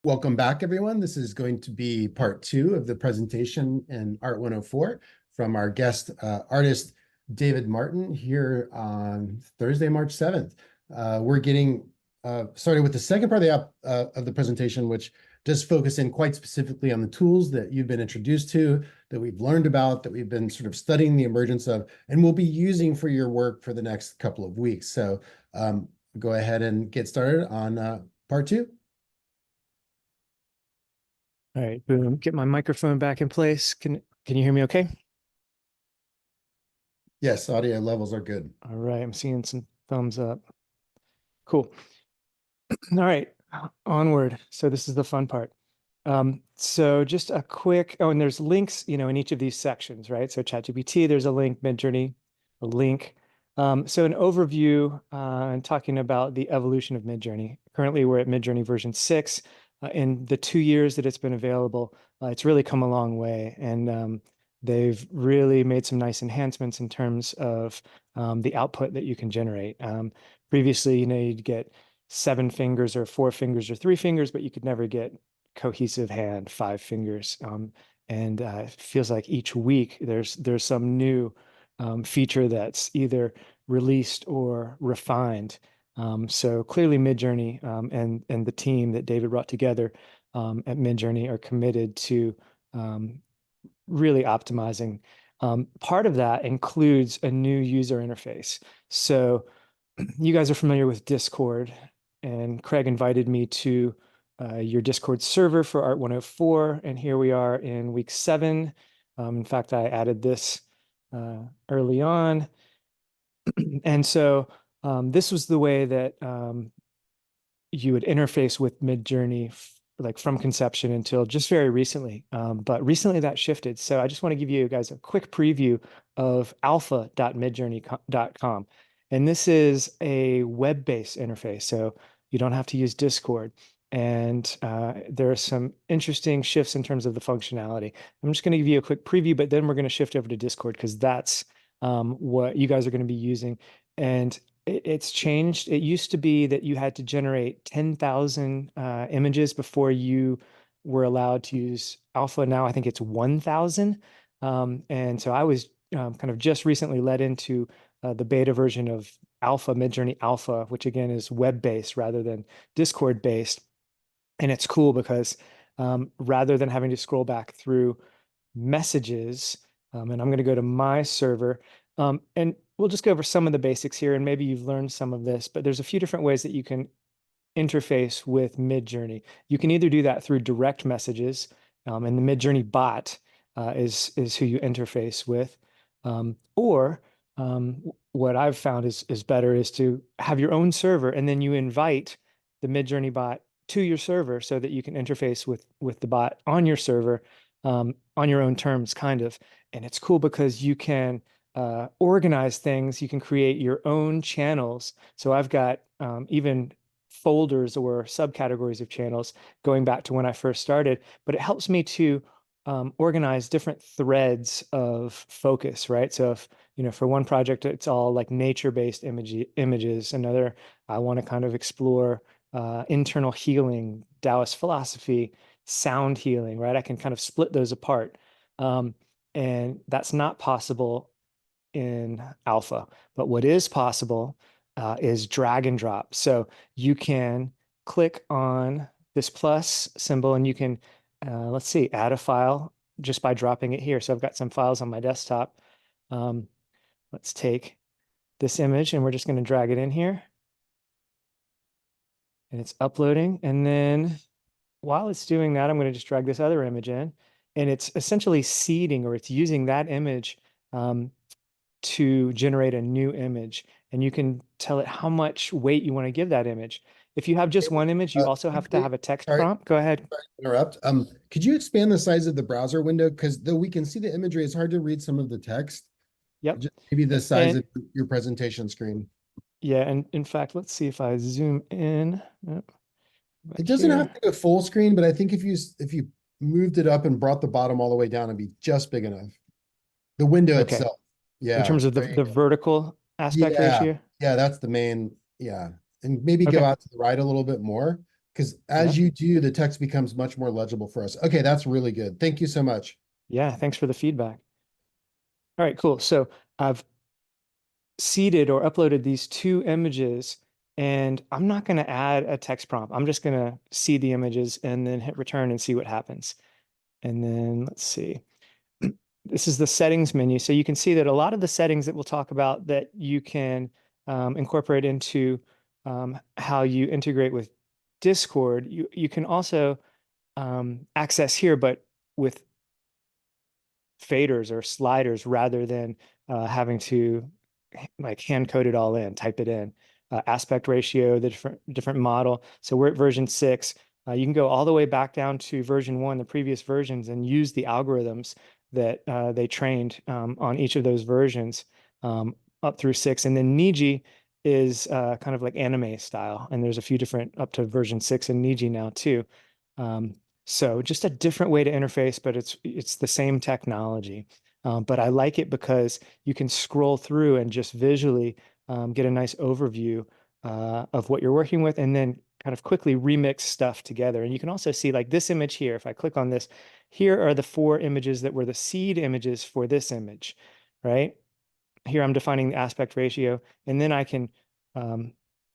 Welcome back, everyone. This is going to be part two of the presentation in Art 104 from our guest artist, David Martin, here on Thursday, March 7th. We're getting started with the second part of the presentation, which does focus in quite specifically on the tools that you've been introduced to, that we've learned about, that we've been sort of studying the emergence of, and we'll be using for your work for the next couple of weeks. So go ahead and get started on part two. All right, boom. Get my microphone back in place. Can you hear me okay? Yes, audio levels are good. All right, I'm seeing some thumbs up. Cool. All right, onward. So this is the fun part. So just a quick, and there's links, in each of these sections, right? So ChatGPT, there's a link, Midjourney, a link. So an overview and talking about the evolution of Midjourney. Currently, we're at Midjourney version 6. In the 2 years that it's been available, it's really come a long way. And they've really made some nice enhancements in terms of the output that you can generate. Previously, you'd get 7 fingers or 4 fingers or 3 fingers, but you could never get cohesive hand, 5 fingers. And it feels like each week there's some new feature that's either released or refined. So clearly Midjourney and the team that David brought together at Midjourney are committed to really optimizing. Part of that includes a new user interface. So you guys are familiar with Discord, and Craig invited me to your Discord server for Art 104, and here we are in week 7. In fact, I added this early on. And so this was the way that you would interface with Midjourney like from conception until just very recently. But recently that shifted. So I just want to give you guys a quick preview of alpha.midjourney.com. And this is a web-based interface. So you don't have to use Discord. And there are some interesting shifts in terms of the functionality. I'm just going to give you a quick preview, but then we're going to shift over to Discord because that's what you guys are going to be using. And it's changed. It used to be that you had to generate 10,000 images before you were allowed to use Alpha. Now I think it's 1,000. And so I was kind of just recently led into the beta version of Alpha, Midjourney Alpha, which again is web-based rather than Discord-based. And it's cool because rather than having to scroll back through messages, and I'm going to go to my server, and we'll just go over some of the basics here, and maybe you've learned some of this, but there's a few different ways that you can interface with Midjourney. You can either do that through direct messages, and the Midjourney bot is who you interface with, or what I've found is better is to have your own server, and then you invite the Midjourney bot to your server so that you can interface with the bot on your server on your own terms, kind of. And it's cool because you can organize things. You can create your own channels. So I've got even folders or subcategories of channels going back to when I first started, but it helps me to organize different threads of focus, right? So if, for one project, it's all like nature-based images. Another, I want to kind of explore internal healing, Taoist philosophy, sound healing, right? I can kind of split those apart. And that's not possible in Alpha. But what is possible is drag and drop. So you can click on this plus symbol and you can, let's see, add a file just by dropping it here. So I've got some files on my desktop. Let's take this image and we're just going to drag it in here. And it's uploading. And then while it's doing that, I'm going to just drag this other image in. And it's essentially seeding, or it's using that image to generate a new image. And you can tell it how much weight you want to give that image. If you have just one image, you also have to have a text Sorry, prompt. Go ahead. sorry to interrupt. Could you expand the size of the browser window? Because though we can see the imagery, it's hard to read some of the text. Yep. Just maybe the size And of your presentation screen. yeah, and in fact, let's see if I zoom in. Yep. It Back doesn't have here. to go full screen, but I think if you moved it up and brought the bottom all the way down, it'd be just big enough. The window Okay. itself. In Yeah. terms of the vertical aspect Yeah. ratio. Yeah, that's the main. Yeah. And maybe go Okay. out to the right a little bit more because as Yep. you do, the text becomes much more legible for us. Okay, that's really good. Thank you so much. Yeah, thanks for the feedback. All right, cool. So I've seeded or uploaded these two images, and I'm not going to add a text prompt. I'm just going to seed the images and then hit return and see what happens. And then let's see. This is the settings menu. So you can see that a lot of the settings that we'll talk about that you can incorporate into how you integrate with Discord, you can also access here, but with faders or sliders rather than having to like hand code it all in, type it in. Aspect ratio, the different model. So we're at version 6. You can go all the way back down to version 1, the previous versions, and use the algorithms that they trained on each of those versions up through 6. And then Niji is kind of like anime style, and there's a few different up to version 6 in Niji now too. Um, so just a different way to interface, but it's the same technology. But I like it because you can scroll through and just visually get a nice overview of what you're working with, and then kind of quickly remix stuff together. And you can also see like this image here. If I click on this, here are the 4 images that were the seed images for this image, right? Here I'm defining the aspect ratio, and then I can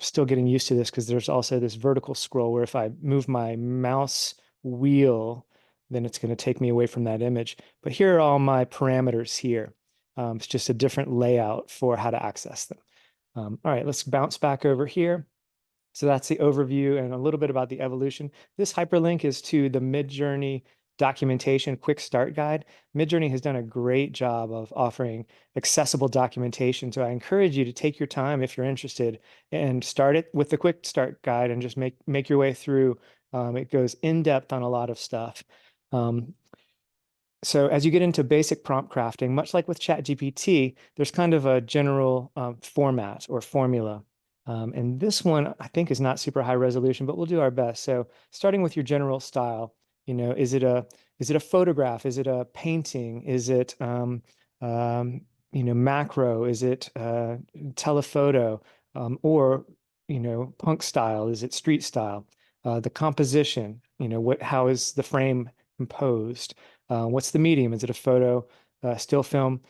still getting used to this because there's also this vertical scroll where if I move my mouse wheel, then it's going to take me away from that image. But here are all my parameters here. It's just a different layout for how to access them. All right, let's bounce back over here. So that's the overview and a little bit about the evolution. This hyperlink is to the Midjourney documentation quick start guide. Midjourney has done a great job of offering accessible documentation. So I encourage you to take your time if you're interested and start it with the quick start guide and just make your way through. It goes in depth on a lot of stuff. Um, so as you get into basic prompt crafting, much like with ChatGPT, there's kind of a general format or formula. And this one I think is not super high resolution, but we'll do our best. So starting with your general style, is it a photograph? Is it a painting? Is it macro? Is it telephoto? Or punk style? Is it street style? The composition, how is the frame composed? What's the medium? Is it a photo, still film?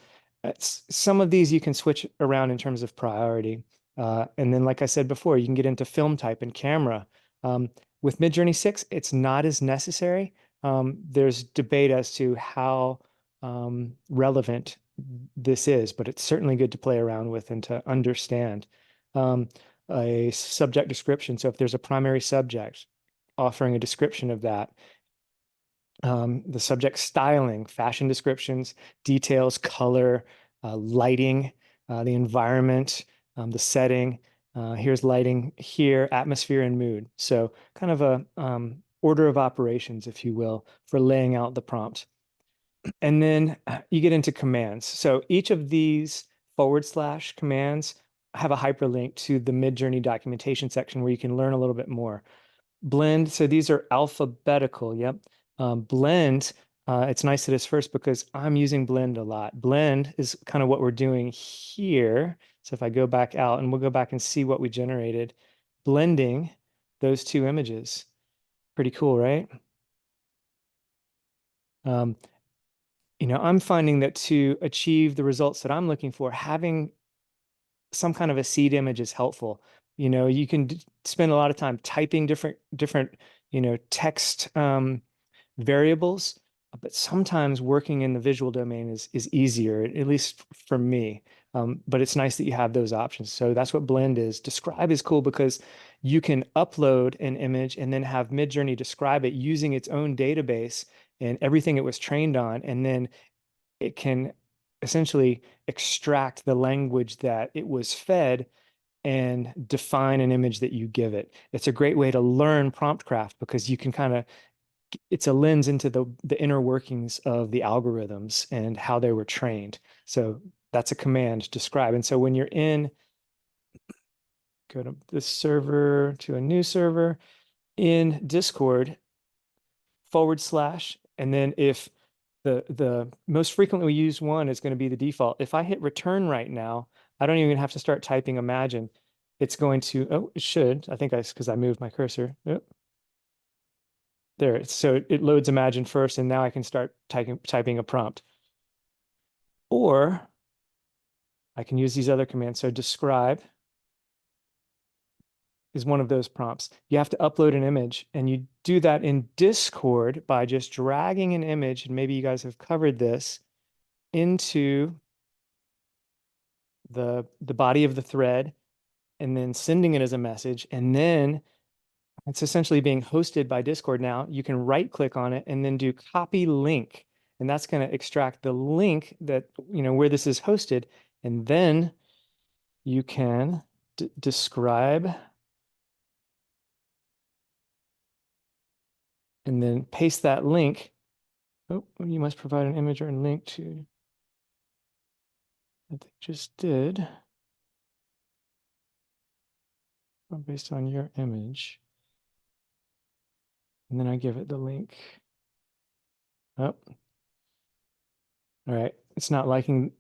Some of these you can switch around in terms of priority. And then, like I said before, you can get into film type and camera. With Midjourney 6, it's not as necessary. There's debate as to how relevant this is, but it's certainly good to play around with and to understand. Um, a subject description. So if there's a primary subject, offering a description of that, the subject styling, fashion descriptions, details, color, lighting, the environment, the setting. Here's lighting here, atmosphere and mood. So kind of a order of operations, if you will, for laying out the prompt. And then you get into commands. So each of these / commands have a hyperlink to the Midjourney documentation section where you can learn a little bit more. Blend, so these are alphabetical. Yep. Blend, it's nice that it's first because I'm using blend a lot. Blend is kind of what we're doing here. So if I go back out and we'll go back and see what we generated, blending those two images. Pretty cool, right? Um, I'm finding that to achieve the results that I'm looking for, having some kind of a seed image is helpful. You can spend a lot of time typing different, text variables, but sometimes working in the visual domain is easier, at least for me. But it's nice that you have those options. So that's what Blend is. Describe is cool because you can upload an image and then have Midjourney describe it using its own database and everything it was trained on, and then it can essentially extract the language that it was fed and define an image that you give it. It's a great way to learn prompt craft because you can kind of, it's a lens into the inner workings of the algorithms and how they were trained. So that's a command, describe. And so when you're go to this server to a new server in Discord / and then if the most frequently used one is going to be the default. If I hit return right now, I don't even have to start typing imagine. It's going to, oh, it should. I think because I moved my cursor. Yep. There. So it loads Imagine first, and now I can start typing a prompt. Or I can use these other commands. So describe is one of those prompts. You have to upload an image, and you do that in Discord by just dragging an image, and maybe you guys have covered this, into the body of the thread, and then sending it as a message. And then it's essentially being hosted by Discord now. You can right click on it and then do copy link. And that's going to extract the link that, where this is hosted. And then you can describe and then paste that link. Oh, you must provide an image or a link to that they just did based on your image. And then I give it the link. Oh, all right. It's not liking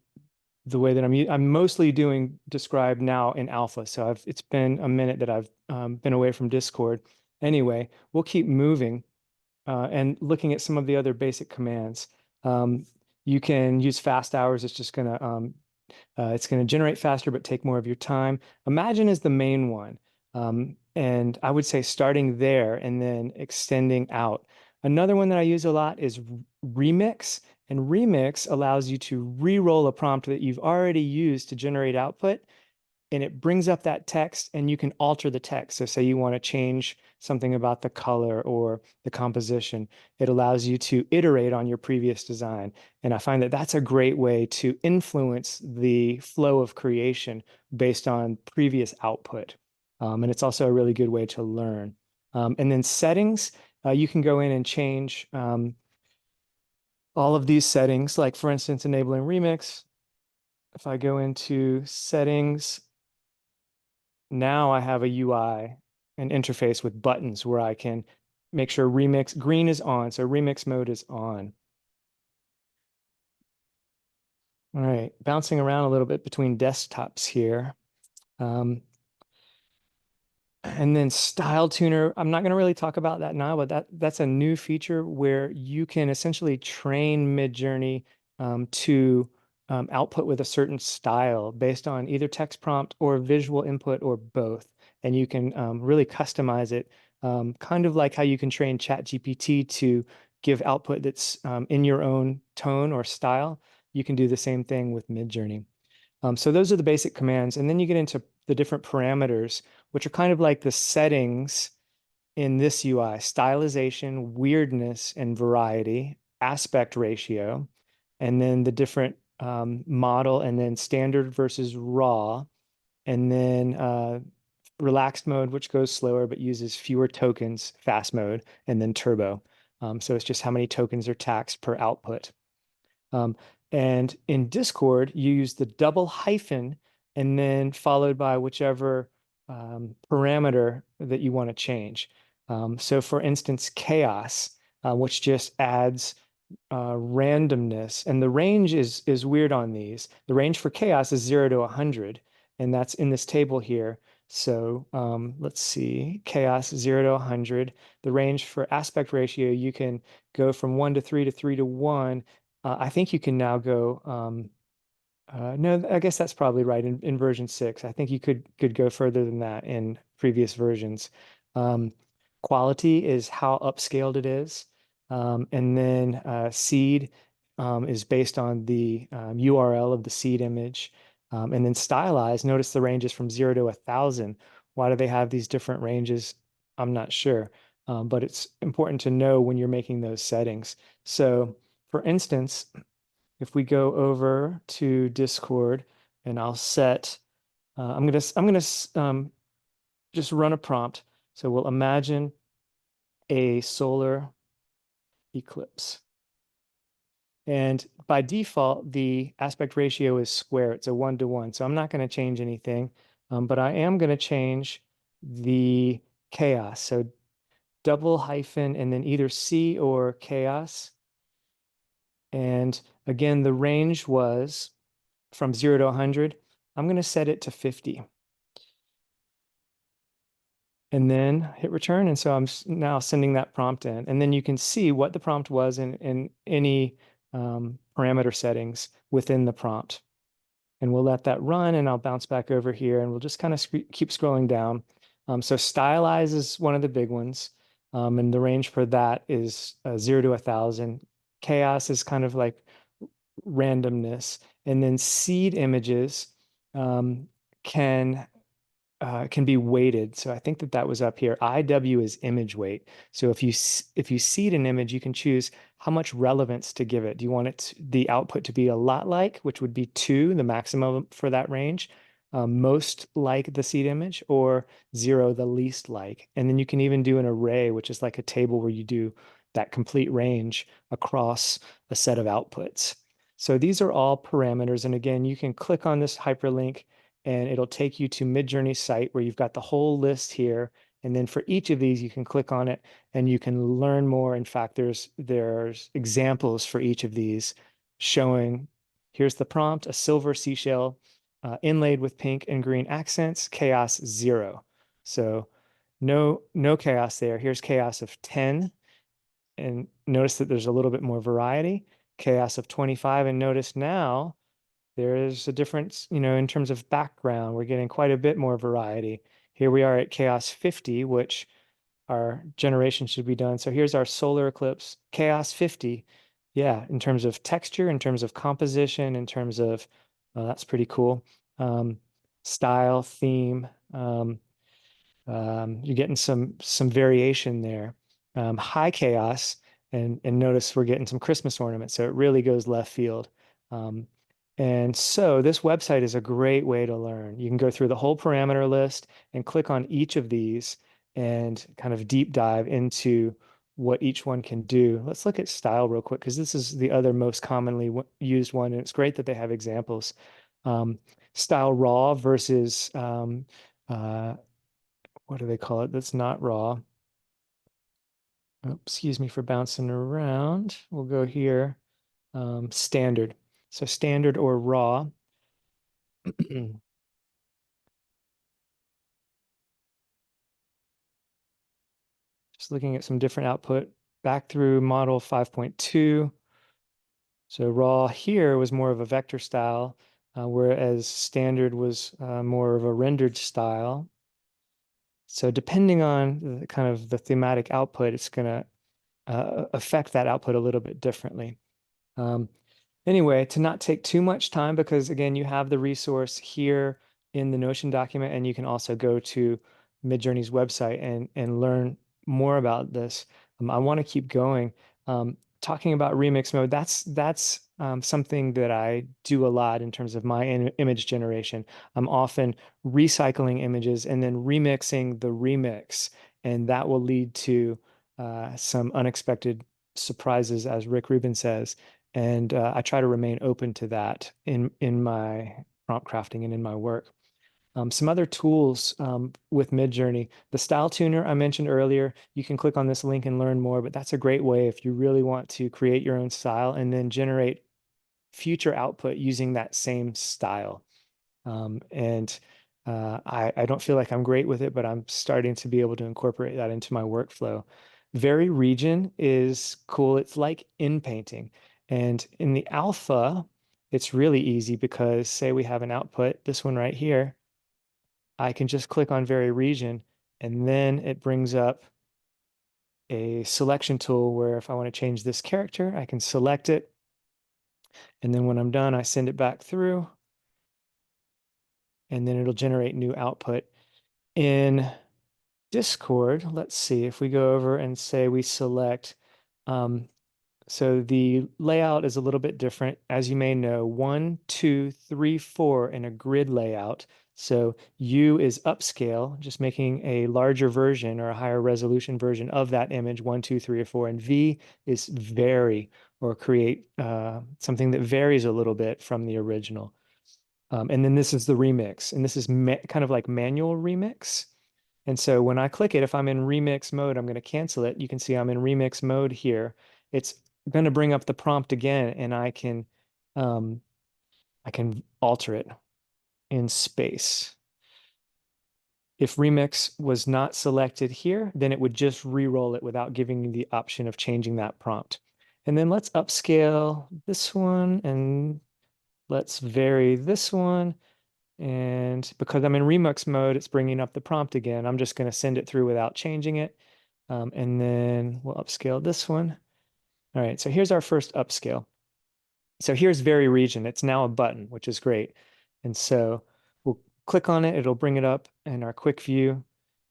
the way that I'm mostly doing describe now in alpha. So it's been a minute that I've been away from Discord. Anyway, we'll keep moving and looking at some of the other basic commands. You can use fast hours. It's going to generate faster, but take more of your time. Imagine is the main one. And I would say starting there and then extending out. Another one that I use a lot is Remix. And Remix allows you to re-roll a prompt that you've already used to generate output, and it brings up that text, and you can alter the text. So say you want to change something about the color or the composition, it allows you to iterate on your previous design. And I find that that's a great way to influence the flow of creation based on previous output. And it's also a really good way to learn. And then settings, you can go in and change all of these settings, like for instance, enabling remix. If I go into settings, now I have a UI, an interface with buttons where I can make sure remix green is on. So remix mode is on. All right, bouncing around a little bit between desktops here. And then Style Tuner, I'm not going to really talk about that now, but that's a new feature where you can essentially train Midjourney to output with a certain style based on either text prompt or visual input or both. And you can really customize it, kind of like how you can train ChatGPT to give output that's in your own tone or style. You can do the same thing with Midjourney. So those are the basic commands. And then you get into the different parameters, which are kind of like the settings in this UI: stylization, weirdness, and variety, aspect ratio, and then the different model, and then standard versus raw, and then relaxed mode, which goes slower but uses fewer tokens, fast mode, and then turbo. So it's just how many tokens are taxed per output. And in Discord, you use the double hyphen and then followed by whichever parameter that you want to change. So for instance, chaos, which just adds randomness. And the range is weird on these. The range for chaos is 0 to 100, and that's in this table here. So let's see, chaos 0 to 100. The range for aspect ratio, you can go from 1 to 3 to 3 to 1. I think you can now go, no, I guess that's probably right in version 6. I think you could go further than that in previous versions. Quality is how upscaled it is. And then seed is based on the URL of the seed image. And then stylized, notice the ranges from 0 to 1,000. Why do they have these different ranges? I'm not sure. But it's important to know when you're making those settings. So for instance, if we go over to Discord and I'll set, I'm gonna just run a prompt. So we'll imagine a solar eclipse. And by default, the aspect ratio is square. It's a 1 to 1. So I'm not going to change anything, but I am going to change the chaos. So double hyphen and then either C or chaos. And again, the range was from 0 to 100. I'm going to set it to 50. and then hit return. And so I'm now sending that prompt in. And then you can see what the prompt was in any parameter settings within the prompt. And we'll let that run, and I'll bounce back over here, and we'll just kind of keep scrolling down. So stylize is one of the big ones. And the range for that is 0 to 1,000. Chaos is kind of like randomness. And then seed images um, can can be weighted. So I think that that was up here. IW is image weight. So if you seed an image, you can choose how much relevance to give it. Do you want the output to be a lot like, which would be 2, the maximum for that range, most like the seed image, or 0, the least like. And then you can even do an array, which is like a table where you do that complete range across a set of outputs. So these are all parameters. And again, you can click on this hyperlink and it'll take you to Midjourney's site where you've got the whole list here. And then for each of these, you can click on it and you can learn more. In fact, there's examples for each of these showing, here's the prompt, a silver seashell inlaid with pink and green accents, chaos 0. So no chaos there. Here's chaos of 10. And notice that there's a little bit more variety. Chaos of 25. And notice now, there's a difference, in terms of background. We're getting quite a bit more variety. Here we are at Chaos 50, which our generation should be done. So here's our solar eclipse, Chaos 50. Yeah, in terms of texture, in terms of composition, in terms of, that's pretty cool. Style, theme. You're getting some variation there. High chaos, and notice we're getting some Christmas ornaments, so it really goes left field. Um, and so this website is a great way to learn. You can go through the whole parameter list and click on each of these and kind of deep dive into what each one can do. Let's look at style real quick because this is the other most commonly used one, and it's great that they have examples. Style raw versus uh, what do they call it? That's not raw. Oh, excuse me for bouncing around. We'll go here. Standard. So standard or raw. Just looking at some different output back through model 5.2. So raw here was more of a vector style, whereas standard was more of a rendered style. So depending on the kind of the thematic output, it's going to affect that output a little bit differently. Anyway, to not take too much time, because again, you have the resource here in the Notion document, and you can also go to Midjourney's website and learn more about this. I want to keep going. Talking about remix mode, that's something that I do a lot in terms of my image generation. I'm often recycling images and then remixing the remix, and that will lead to some unexpected surprises, as Rick Rubin says. And I try to remain open to that in my prompt crafting and in my work. Some other tools with Midjourney, the style tuner I mentioned earlier, you can click on this link and learn more, but that's a great way if you really want to create your own style and then generate future output using that same style. And I don't feel like I'm great with it, but I'm starting to be able to incorporate that into my workflow. Vary region is cool. It's like in painting. And in the alpha, it's really easy because say we have an output, this one right here, I can just click on vary region and then it brings up a selection tool where if I want to change this character, I can select it. And then when I'm done, I send it back through and then it'll generate new output. In Discord, let's see if we go over and say we select, so the layout is a little bit different. As you may know, 1, 2, 3, 4 in a grid layout. So U is upscale, just making a larger version or a higher resolution version of that image, 1, 2, 3, or 4. And V is vary or create something that varies a little bit from the original. And then this is the remix, and this is kind of like manual remix. And so when I click it, if I'm in remix mode, I'm going to cancel it. You can see I'm in remix mode here. It's going to bring up the prompt again, and um, I can alter it in space. If remix was not selected here, then it would just re-roll it without giving you the option of changing that prompt. And then let's upscale this one and let's vary this one. And because I'm in remix mode, it's bringing up the prompt again. I'm just going to send it through without changing it. And then we'll upscale this one. All right, so here's our first upscale. So here's vary region. It's now a button, which is great. And so we'll click on it. It'll bring it up in our quick view.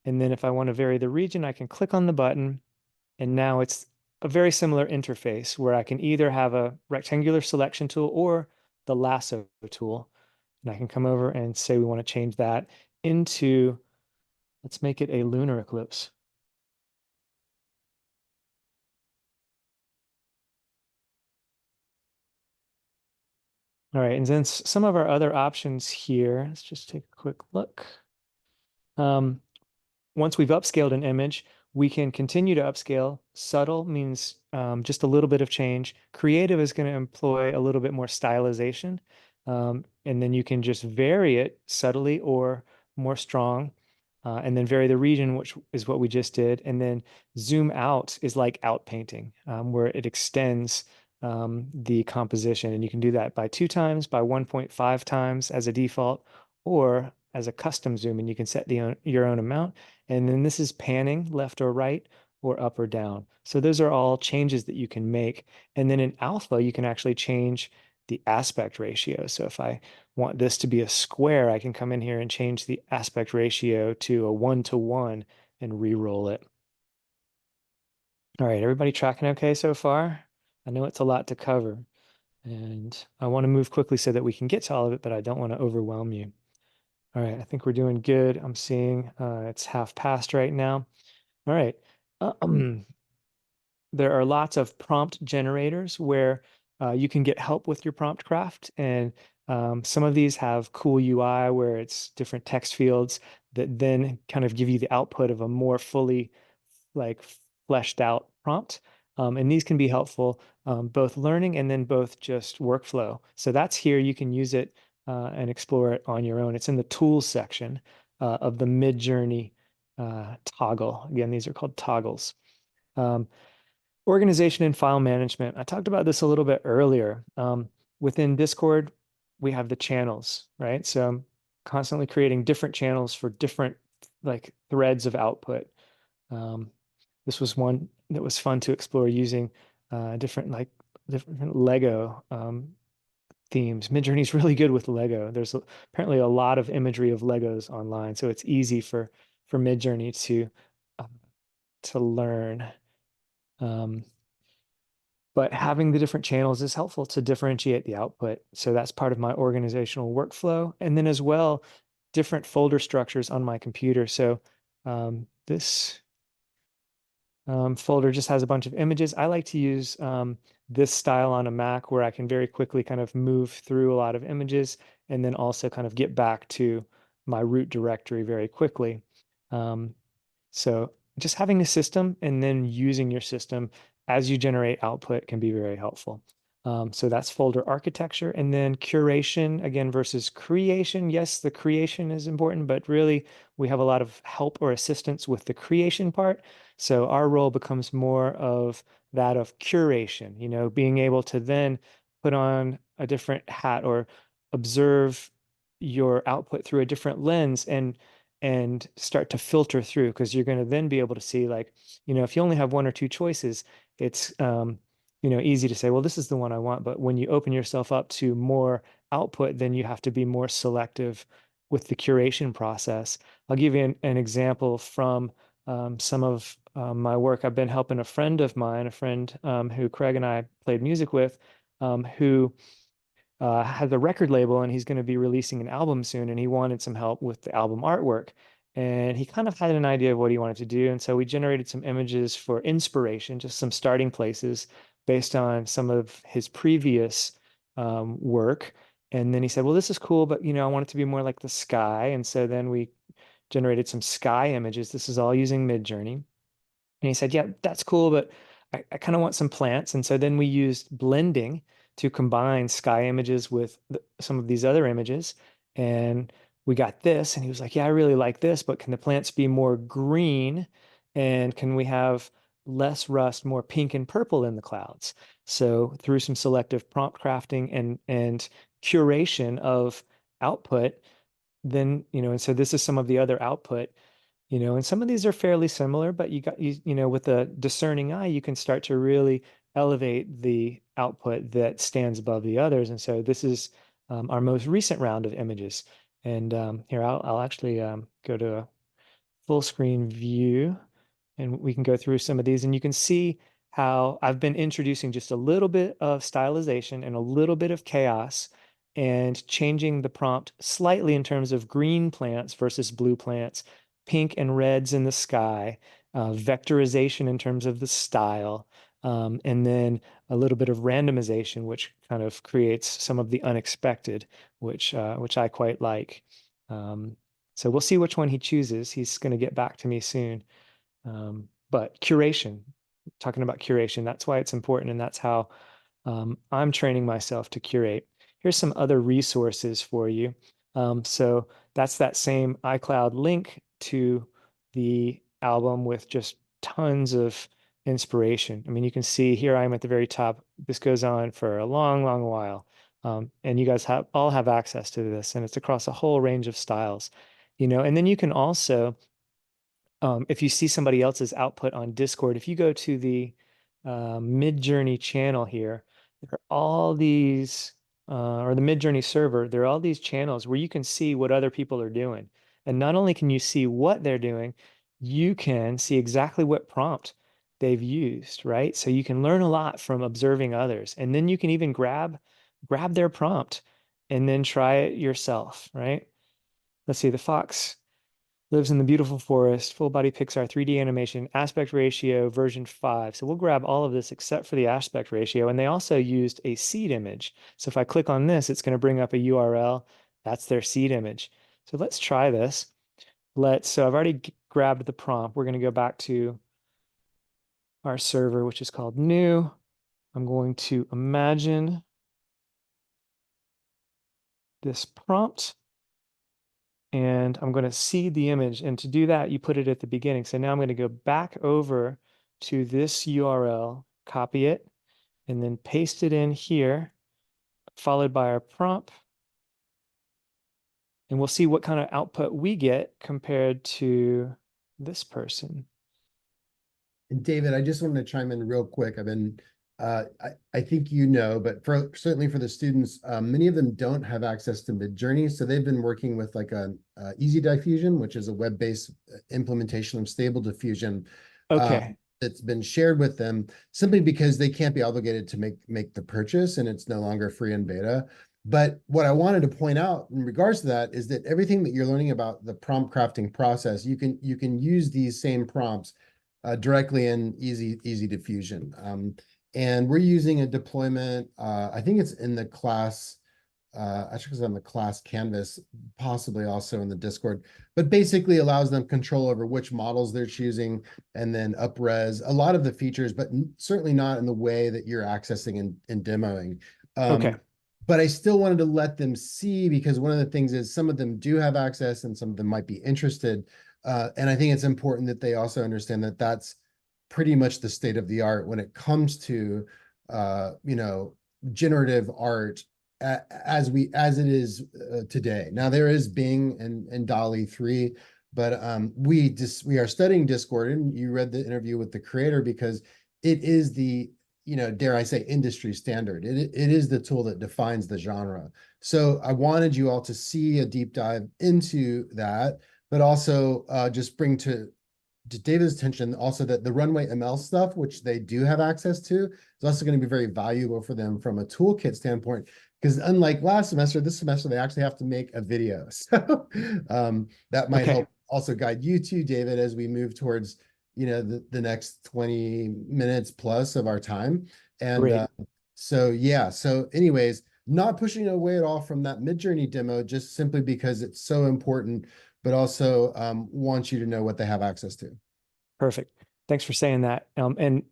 And then if I want to vary the region, I can click on the button. And now it's a very similar interface where I can either have a rectangular selection tool or the lasso tool. And I can come over and say we want to change that into, let's make it a lunar eclipse. All right, and then some of our other options here, let's just take a quick look. Um, Once we've upscaled an image, we can continue to upscale. Subtle means just a little bit of change. Creative is going to employ a little bit more stylization. And then you can just vary it subtly or more strong. And then vary the region, which is what we just did. And then zoom out is like outpainting, where it extends the composition. And you can do that by 2 times, by 1.5 times as a default, or as a custom zoom, and you can set your own amount. And then this is panning left or right or up or down. So those are all changes that you can make. And then in alpha, you can actually change the aspect ratio. So if I want this to be a square, I can come in here and change the aspect ratio to a 1:1 and re-roll it. All right, everybody tracking okay so far? I know it's a lot to cover, and I want to move quickly so that we can get to all of it, but I don't want to overwhelm you. All right, I think we're doing good. I'm seeing it's half past right now. All right. There are lots of prompt generators where you can get help with your prompt craft. And some of these have cool UI where it's different text fields that then kind of give you the output of a more fully like fleshed out prompt. And these can be helpful, both learning and then both just workflow. So that's here. You can use it and explore it on your own. It's in the tools section of the Midjourney toggle. Again, these are called toggles. Um, Organization and file management. I talked about this a little bit earlier. Within Discord, we have the channels, right? So I'm constantly creating different channels for different like threads of output. Um, this was one that was fun to explore using different Lego themes. Midjourney is really good with Lego. There's apparently a lot of imagery of Legos online, so it's easy for Midjourney uh, to learn. Um, but having the different channels is helpful to differentiate the output. So that's part of my organizational workflow. And then as well, different folder structures on my computer. So this folder just has a bunch of images. I like to use this style on a Mac where I can very quickly kind of move through a lot of images and then also kind of get back to my root directory very quickly. Um, so just having a system and then using your system as you generate output can be very helpful. So that's folder architecture, and then curation again versus creation. Yes, the creation is important, but really we have a lot of help or assistance with the creation part. So our role becomes more of that of curation, being able to then put on a different hat or observe your output through a different lens and start to filter through, because you're going to then be able to see, like, if you only have one or two choices, it's easy to say, well, this is the one I want. But when you open yourself up to more output, then you have to be more selective with the curation process. I'll give you an example from some of my work. I've been helping a friend of mine, a friend who Craig and I played music with, who has a record label, and he's going to be releasing an album soon, and he wanted some help with the album artwork. And he kind of had an idea of what he wanted to do. And so we generated some images for inspiration, just some starting places based on some of his previous work. And then he said, well, this is cool, but I want it to be more like the sky. And so then we generated some sky images. This is all using Midjourney. And he said, yeah, that's cool, but I kind of want some plants. And so then we used blending to combine sky images with some of these other images. And we got this. And he was like, yeah, I really like this, but can the plants be more green? And can we have less rust, more pink and purple in the clouds? So through some selective prompt crafting and curation of output, then, and so this is some of the other output, and some of these are fairly similar, but with a discerning eye, you can start to really elevate the output that stands above the others. And so this is our most recent round of images. And here, I'll actually go to a full screen view and we can go through some of these and you can see how I've been introducing just a little bit of stylization and a little bit of chaos and changing the prompt slightly in terms of green plants versus blue plants, pink and reds in the sky, vectorization in terms of the style, and then a little bit of randomization, which kind of creates some of the unexpected, which I quite like. Um, so we'll see which one he chooses. He's going to get back to me soon. But curation, talking about curation, that's why it's important. And that's how I'm training myself to curate. Here's some other resources for you. So that's that same iCloud link to the album with just tons of inspiration. I mean, you can see here I am at the very top. This goes on for a long, long while. And you guys all have access to this, and it's across a whole range of styles, and then you can also if you see somebody else's output on Discord, if you go to the Midjourney channel here, there are all these, or the Midjourney server, there are all these channels where you can see what other people are doing. And not only can you see what they're doing, you can see exactly what prompt they've used, right? So you can learn a lot from observing others. And then you can even grab their prompt and then try it yourself, right? Let's see, the fox lives in the beautiful forest, full body Pixar 3D animation, aspect ratio version 5. So we'll grab all of this except for the aspect ratio. And they also used a seed image. So if I click on this, it's going to bring up a URL. That's their seed image. So let's try this. So I've already grabbed the prompt. We're going to go back to our server, which is called new. I'm going to imagine this prompt. And I'm going to seed the image. And to do that, you put it at the beginning. So now I'm going to go back over to this URL, copy it, and then paste it in here, followed by our prompt. And we'll see what kind of output we get compared to this person. And David, I just wanted to chime in real quick. I think but certainly for the students, many of them don't have access to Midjourney, so they've been working with like a Easy Diffusion, which is a web-based implementation of Stable Diffusion. Okay. That's been shared with them simply because they can't be obligated to make the purchase, and it's no longer free in beta. But what I wanted to point out in regards to that is that everything that you're learning about the prompt crafting process, you can use these same prompts directly in Easy Diffusion. And we're using a deployment. I think it's in the class. Actually, it's on the class canvas, possibly also in the Discord, but basically allows them control over which models they're choosing and then up-res a lot of the features, but certainly not in the way that you're accessing and demoing. Okay. But I still wanted to let them see, because one of the things is some of them do have access and some of them might be interested. And I think it's important that they also understand that that's pretty much the state of the art when it comes to, generative art as it is today. Now there is Bing and DALL-E 3, but we are studying Discord, and you read the interview with the creator, because it is the, dare I say, industry standard. It is the tool that defines the genre. So I wanted you all to see a deep dive into that, but also just bring to David's attention also that the Runway ML stuff, which they do have access to, is also going to be very valuable for them from a toolkit standpoint. Because unlike last semester, this semester they actually have to make a video. So that might Okay. help also guide you too, David, as we move towards the next 20 minutes plus of our time. And Great. so anyways, not pushing away at all from that Midjourney demo, just simply because it's so important, but also want you to know what they have access to. Perfect. Thanks for saying that. And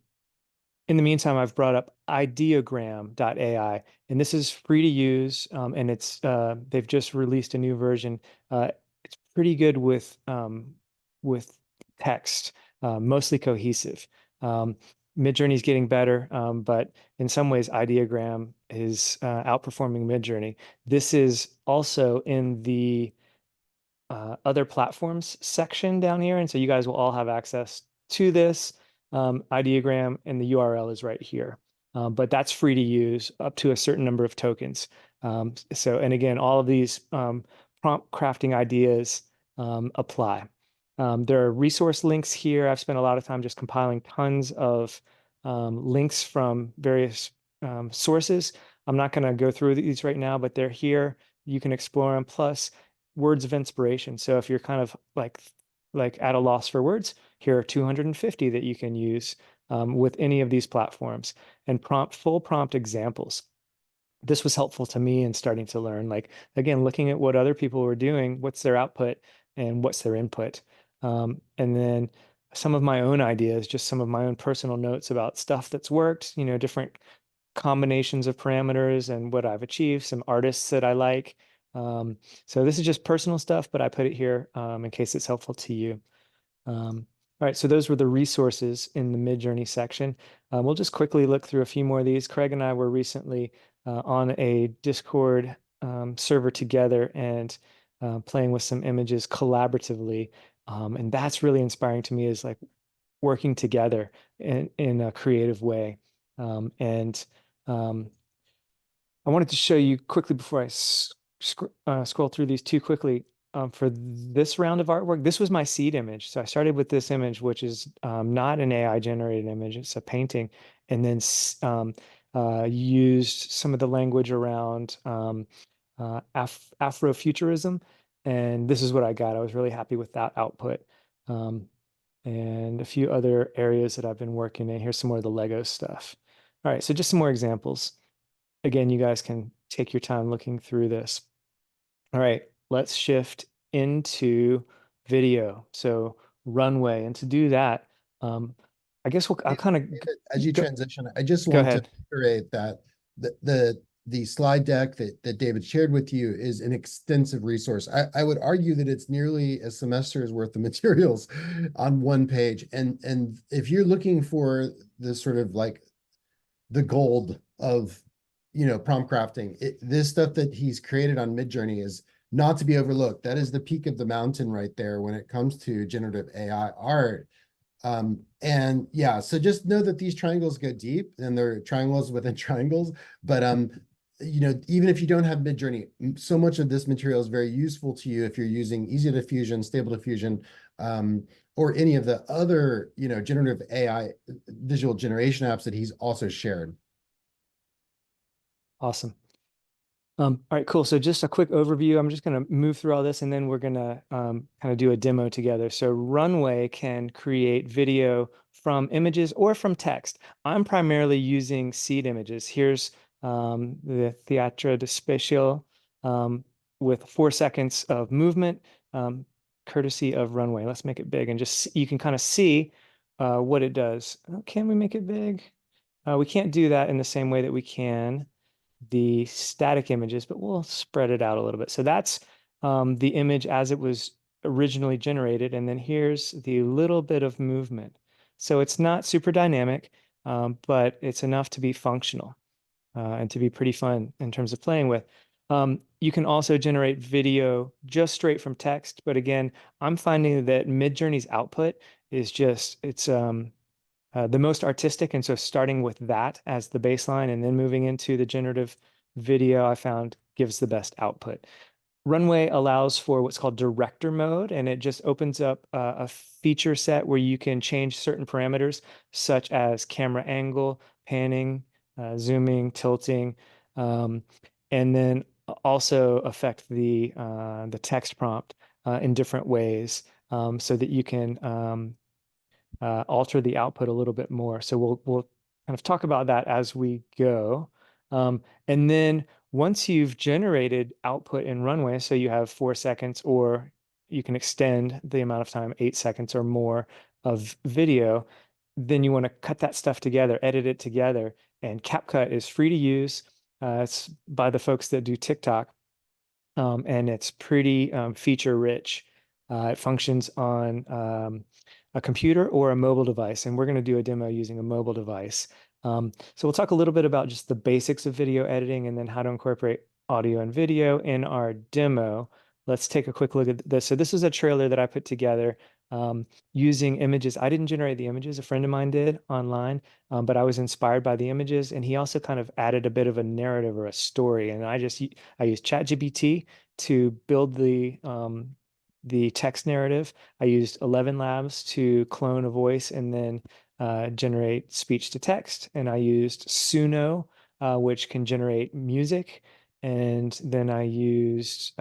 in the meantime, I've brought up ideogram.ai, and this is free to use, and they've just released a new version. It's pretty good with text, mostly cohesive. Midjourney is getting better, but in some ways, Ideogram is outperforming Midjourney. This is also in the other platforms section down here. And so you guys will all have access to this ideogram, and the URL is right here. But that's free to use up to a certain number of tokens. And again, all of these prompt crafting ideas apply. There are resource links here. I've spent a lot of time just compiling tons of links from various sources. I'm not going to go through these right now, but they're here. You can explore them. Plus, words of inspiration. So if you're kind of like at a loss for words, here are 250 that you can use with any of these platforms, and full prompt examples. This was helpful to me in starting to learn, like, again, looking at what other people were doing, what's their output and what's their input. And then some of my own ideas, just some of my own personal notes about stuff that's worked, different combinations of parameters and what I've achieved, some artists that I like. So this is just personal stuff, but I put it here in case it's helpful to you. All right, so those were the resources in the Midjourney section. We'll just quickly look through a few more of these. Craig and I were recently on a Discord server together and playing with some images collaboratively. And that's really inspiring to me, is like working together in a creative way. And I wanted to show you quickly before I scroll through these too quickly. For this round of artwork, this was my seed image. So I started with this image, which is not an AI generated image, it's a painting, and then used some of the language around Afrofuturism. And this is what I got. I was really happy with that output. And a few other areas that I've been working in. Here's some more of the Lego stuff. All right, so just some more examples. Again, you guys can take your time looking through this. All right, let's shift into video. So Runway, and to do that, I guess I'll kind of As you go, transition, I just go want to ahead. reiterate that the slide deck that David shared with you is an extensive resource. I would argue that it's nearly a semester's worth of materials on one page. And if you're looking for the sort of like the gold of prompt crafting, this stuff that he's created on Midjourney is not to be overlooked. That is the peak of the mountain right there when it comes to generative AI art. And yeah, so just know that these triangles go deep, and they're triangles within triangles. But even if you don't have Midjourney, so much of this material is very useful to you if you're using Easy Diffusion, Stable Diffusion, or any of the other generative AI visual generation apps that he's also shared. Awesome. All right, cool. So just a quick overview. I'm just going to move through all this, and then we're going to kind of do a demo together. So Runway can create video from images or from text. I'm primarily using seed images. Here's the Theatre de Spatial with 4 seconds of movement, courtesy of Runway. Let's make it big, and just you can kind of see what it does. Can we make it big? We can't do that in the same way that we can the static images, but we'll spread it out a little bit. So that's the image as it was originally generated. And then here's the little bit of movement. So it's not super dynamic, but it's enough to be functional and to be pretty fun in terms of playing with. You can also generate video just straight from text. But again, I'm finding that Midjourney's output is it's the most artistic. And so starting with that as the baseline and then moving into the generative video, I found gives the best output. Runway allows for what's called director mode, and it just opens up a feature set where you can change certain parameters, such as camera angle, panning, zooming, tilting, and then also affect the text prompt in different ways, so that you can alter the output a little bit more. So we'll kind of talk about that as we go. And then once you've generated output in Runway, so you have 4 seconds, or you can extend the amount of time, 8 seconds or more of video, then you want to cut that stuff together, edit it together. And CapCut is free to use. It's by the folks that do TikTok, and it's pretty feature rich. It functions on a computer or a mobile device, and we're going to do a demo using a mobile device. So we'll talk a little bit about just the basics of video editing and then how to incorporate audio and video in our demo. Let's take a quick look at this. So this is a trailer that I put together using images. I didn't generate the images, a friend of mine did online, but I was inspired by the images, and he also kind of added a bit of a narrative or a story. And I used ChatGPT to build the text narrative. I used ElevenLabs to clone a voice and then generate speech to text. And I used Suno, which can generate music. And then I used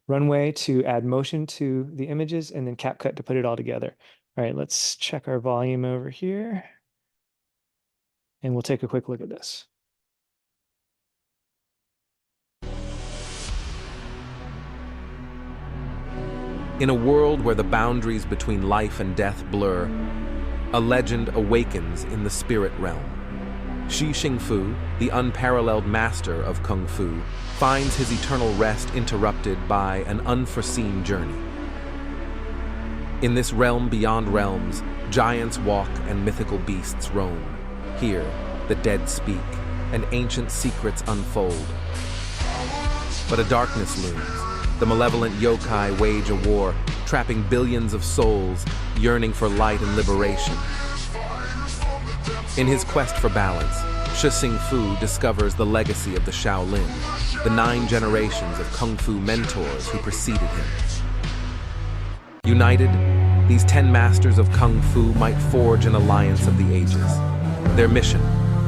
Runway to add motion to the images, and then CapCut to put it all together. All right, let's check our volume over here. And we'll take a quick look at this. In a world where the boundaries between life and death blur, a legend awakens in the spirit realm. Shi Xingfu, the unparalleled master of Kung Fu, finds his eternal rest interrupted by an unforeseen journey. In this realm beyond realms, giants walk and mythical beasts roam. Here, the dead speak, and ancient secrets unfold. But a darkness looms. The malevolent yokai wage a war, trapping billions of souls, yearning for light and liberation. In his quest for balance, Shi Xingfu discovers the legacy of the Shaolin, the 9 generations of Kung Fu mentors who preceded him. United, these 10 masters of Kung Fu might forge an alliance of the ages. Their mission,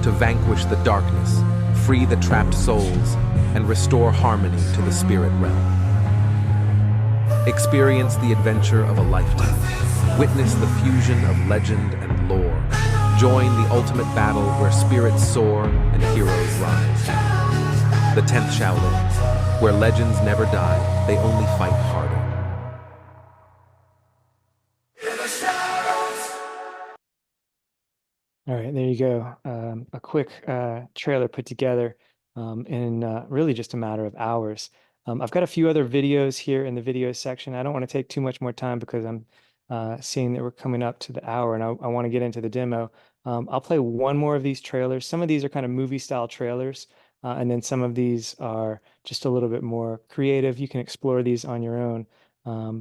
to vanquish the darkness, free the trapped souls, and restore harmony to the spirit realm. Experience the adventure of a lifetime. Witness the fusion of legend and lore. Join the ultimate battle where spirits soar and heroes rise. The 10th Shaolin, where legends never die, they only fight harder. All right, there you go. A quick trailer put together in really just a matter of hours. I've got a few other videos here in the video section. I don't want to take too much more time because I'm seeing that we're coming up to the hour, and I want to get into the demo. I'll play one more of these trailers. Some of these are kind of movie style trailers, and then some of these are just a little bit more creative. You can explore these on your own,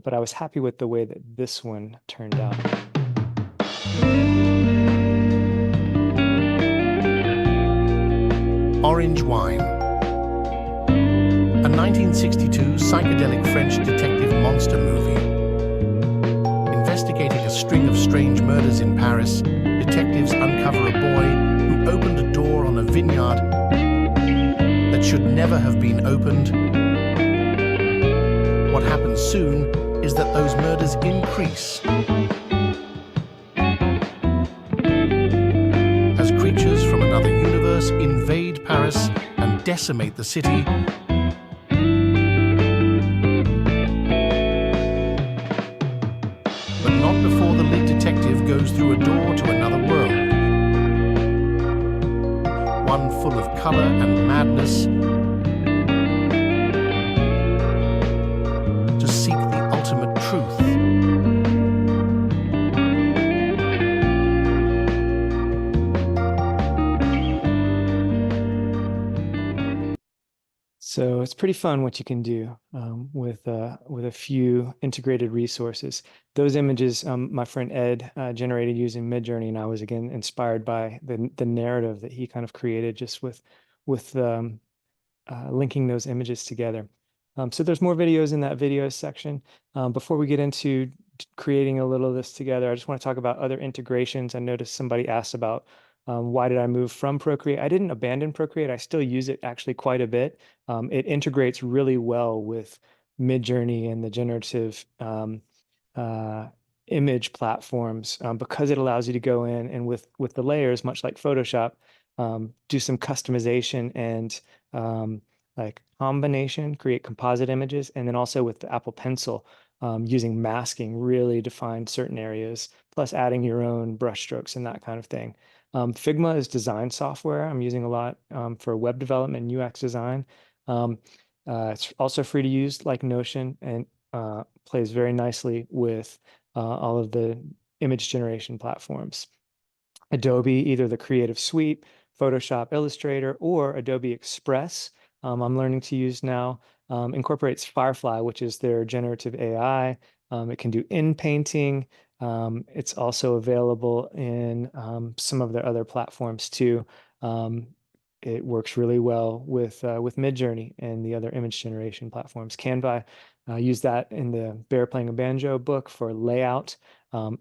but I was happy with the way that this one turned out. Orange Wine. A 1962 psychedelic French detective monster movie. Investigating a string of strange murders in Paris, detectives uncover a boy who opened a door on a vineyard that should never have been opened. What happens soon is that those murders increase as creatures from another universe invade Paris and decimate the city. But not before the lead detective goes through a door to another world. One full of color and madness, to seek the ultimate truth. So it's pretty fun what you can do with a few integrated resources. Those images my friend Ed generated using Midjourney, and I was again inspired by the narrative that he kind of created just with linking those images together. So there's more videos in that video section. Before we get into creating a little of this together, I just want to talk about other integrations. I noticed somebody asked about why did I move from Procreate? I didn't abandon Procreate. I still use it actually quite a bit. It integrates really well with Midjourney and the generative image platforms because it allows you to go in and with the layers, much like Photoshop, do some customization and like combination, create composite images, and then also with the Apple Pencil, using masking really to find certain areas, plus adding your own brush strokes and that kind of thing. Figma is design software I'm using a lot for web development and UX design. It's also free to use like Notion, and plays very nicely with all of the image generation platforms. Adobe, either the Creative Suite, Photoshop, Illustrator, or Adobe Express, I'm learning to use now, incorporates Firefly, which is their generative AI. It can do in painting. It's also available in some of their other platforms too. It works really well with Midjourney and the other image generation platforms. Canva, use that in the Bear Playing a Banjo book for layout.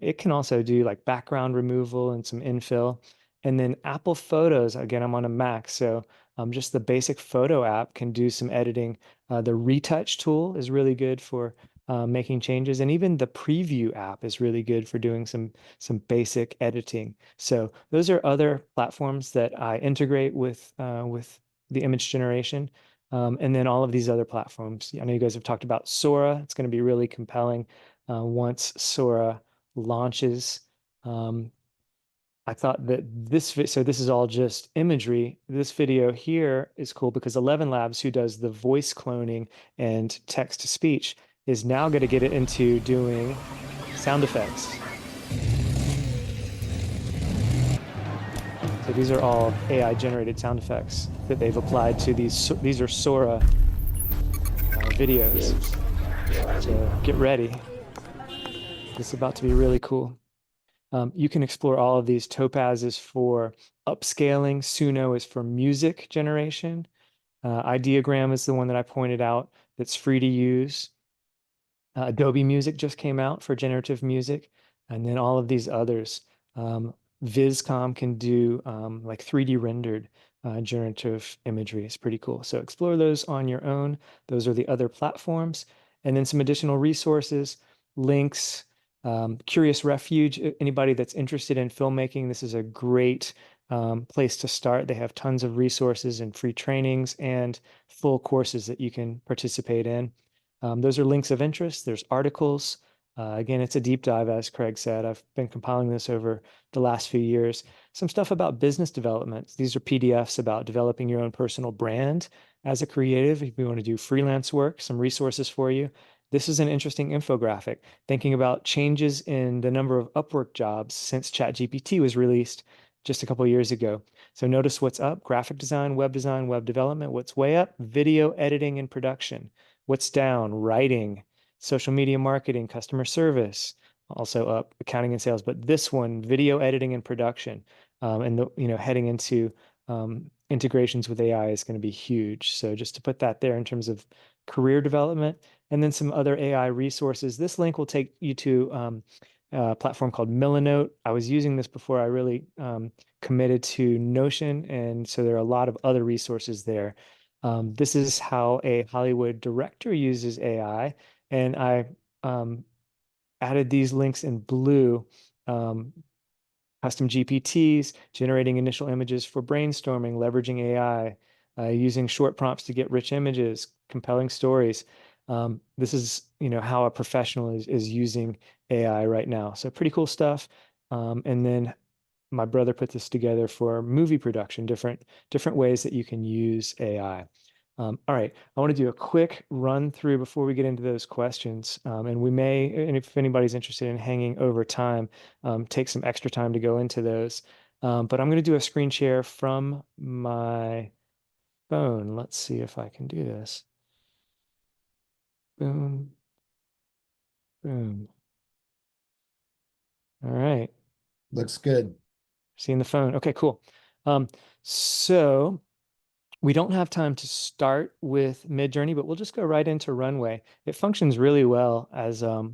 It can also do like background removal and some infill. And then Apple Photos, again, I'm on a Mac, so just the basic photo app can do some editing. The retouch tool is really good for making changes, and even the preview app is really good for doing some basic editing. So those are other platforms that I integrate with the image generation. And then all of these other platforms. I know you guys have talked about Sora. It's going to be really compelling once Sora launches. I thought that so this is all just imagery. This video here is cool because ElevenLabs, who does the voice cloning and text to speech, is now going to get it into doing sound effects. So these are all AI generated sound effects that they've applied to these are Sora videos. So get ready. This is about to be really cool. You can explore all of these. Topaz is for upscaling. Suno is for music generation. Ideogram is the one that I pointed out that's free to use. Adobe Music just came out for generative music. And then all of these others. Viscom can do like 3D rendered generative imagery. It's pretty cool. So explore those on your own. Those are the other platforms. And then some additional resources, links, Curious Refuge. Anybody that's interested in filmmaking, this is a great place to start. They have tons of resources and free trainings and full courses that you can participate in. Those are links of interest. There's articles. Again, it's a deep dive, as Craig said. I've been compiling this over the last few years. Some stuff about business development. These are PDFs about developing your own personal brand as a creative. If you want to do freelance work, some resources for you. This is an interesting infographic, thinking about changes in the number of Upwork jobs since ChatGPT was released just a couple of years ago. So notice what's up: graphic design, web development. What's way up? Video editing and production. What's down? Writing, social media marketing, customer service. Also up, accounting and sales. But this one, video editing and production, and heading into integrations with AI is going to be huge. So just to put that there in terms of career development, and then some other AI resources. This link will take you to a platform called Milanote. I was using this before I really committed to Notion, and so there are a lot of other resources there. This is how a Hollywood director uses AI, and I added these links in blue. Custom GPTs, generating initial images for brainstorming, leveraging AI, using short prompts to get rich images, compelling stories. This is, how a professional is using AI right now. So pretty cool stuff. And then my brother put this together for movie production, different ways that you can use AI. All right, I want to do a quick run through before we get into those questions. And we may, and if anybody's interested in hanging over time, take some extra time to go into those. But I'm going to do a screen share from my phone. Let's see if I can do this. Boom, boom. All right. Looks good. Seeing the phone. Okay, cool. So we don't have time to start with Midjourney, but we'll just go right into Runway. It functions really well as a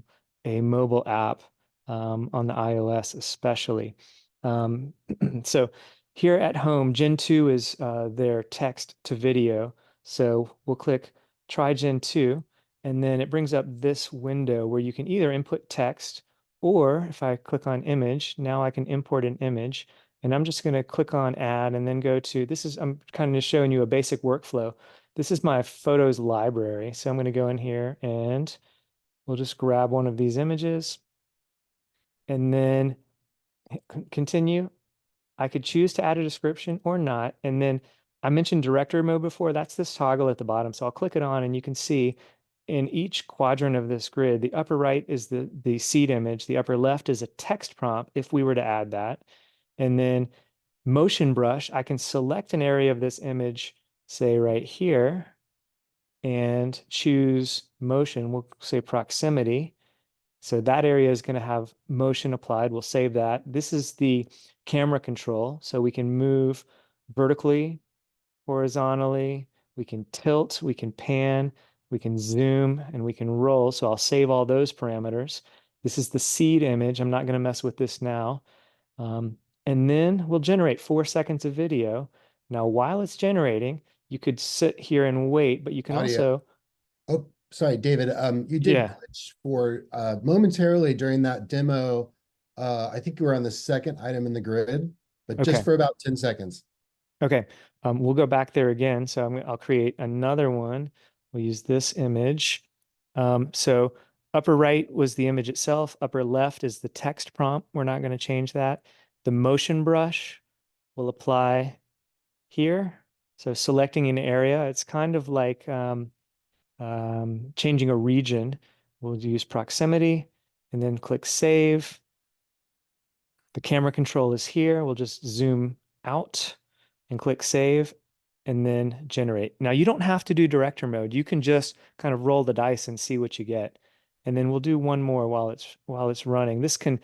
mobile app on the iOS especially. So here at home, Gen 2 is their text to video. So we'll click Try Gen 2, and then it brings up this window where you can either input text, or if I click on image, now I can import an image. And I'm just going to click on add and then go to, I'm kind of just showing you a basic workflow. This is my photos library. So I'm going to go in here and We'll just grab one of these images and then continue. I could choose to add a description or not. And then I mentioned director mode before. That's this toggle at the bottom. So I'll click it on and you can see in each quadrant of this grid, the upper right is the seed image. The upper left is a text prompt if we were to add that. And then motion brush, I can select an area of this image, say right here, and choose motion. We'll say proximity. So that area is going to have motion applied. We'll save that. This is the camera control. So we can move vertically, horizontally, we can tilt, we can pan, we can zoom, and we can roll. So I'll save all those parameters. This is the seed image. I'm not going to mess with this now. And then we'll generate 4 seconds of video. Now, while it's generating, you could sit here and wait, but you can Audio. also, Oh, sorry, David. You did yeah, glitch for momentarily during that demo. I think you were on the second item in the grid, but just okay. for about 10 seconds. Okay, we'll go back there again. So I'll create another one. We'll use this image. So upper right was the image itself. Upper left is the text prompt. We're not going to change that. The motion brush will apply here. So selecting an area, it's kind of like changing a region. We'll use proximity and then click save. The camera control is here. We'll just zoom out and click save and then generate. Now you don't have to do director mode. You can just kind of roll the dice and see what you get. And then we'll do one more while it's running. This can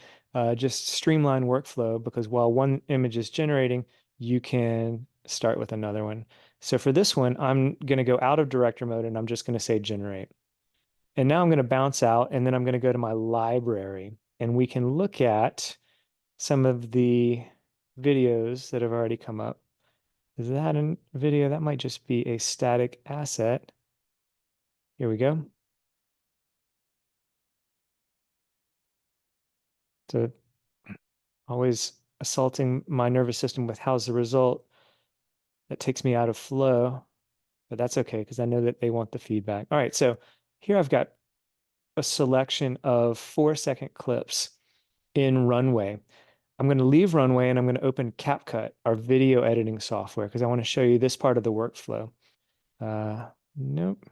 just streamline workflow because while one image is generating, you can start with another one. So for this one, I'm going to go out of director mode and I'm just going to say generate. And now I'm going to bounce out and then I'm going to go to my library and we can look at some of the videos that have already come up. Is that a video? That might just be a static asset. Here we go. So always assaulting my nervous system with how's the result. That takes me out of flow, but that's okay because I know that they want the feedback. All right, so here I've got a selection of 4-second clips in Runway. I'm going to leave Runway and I'm going to open CapCut, our video editing software, because I want to show you this part of the workflow. Nope.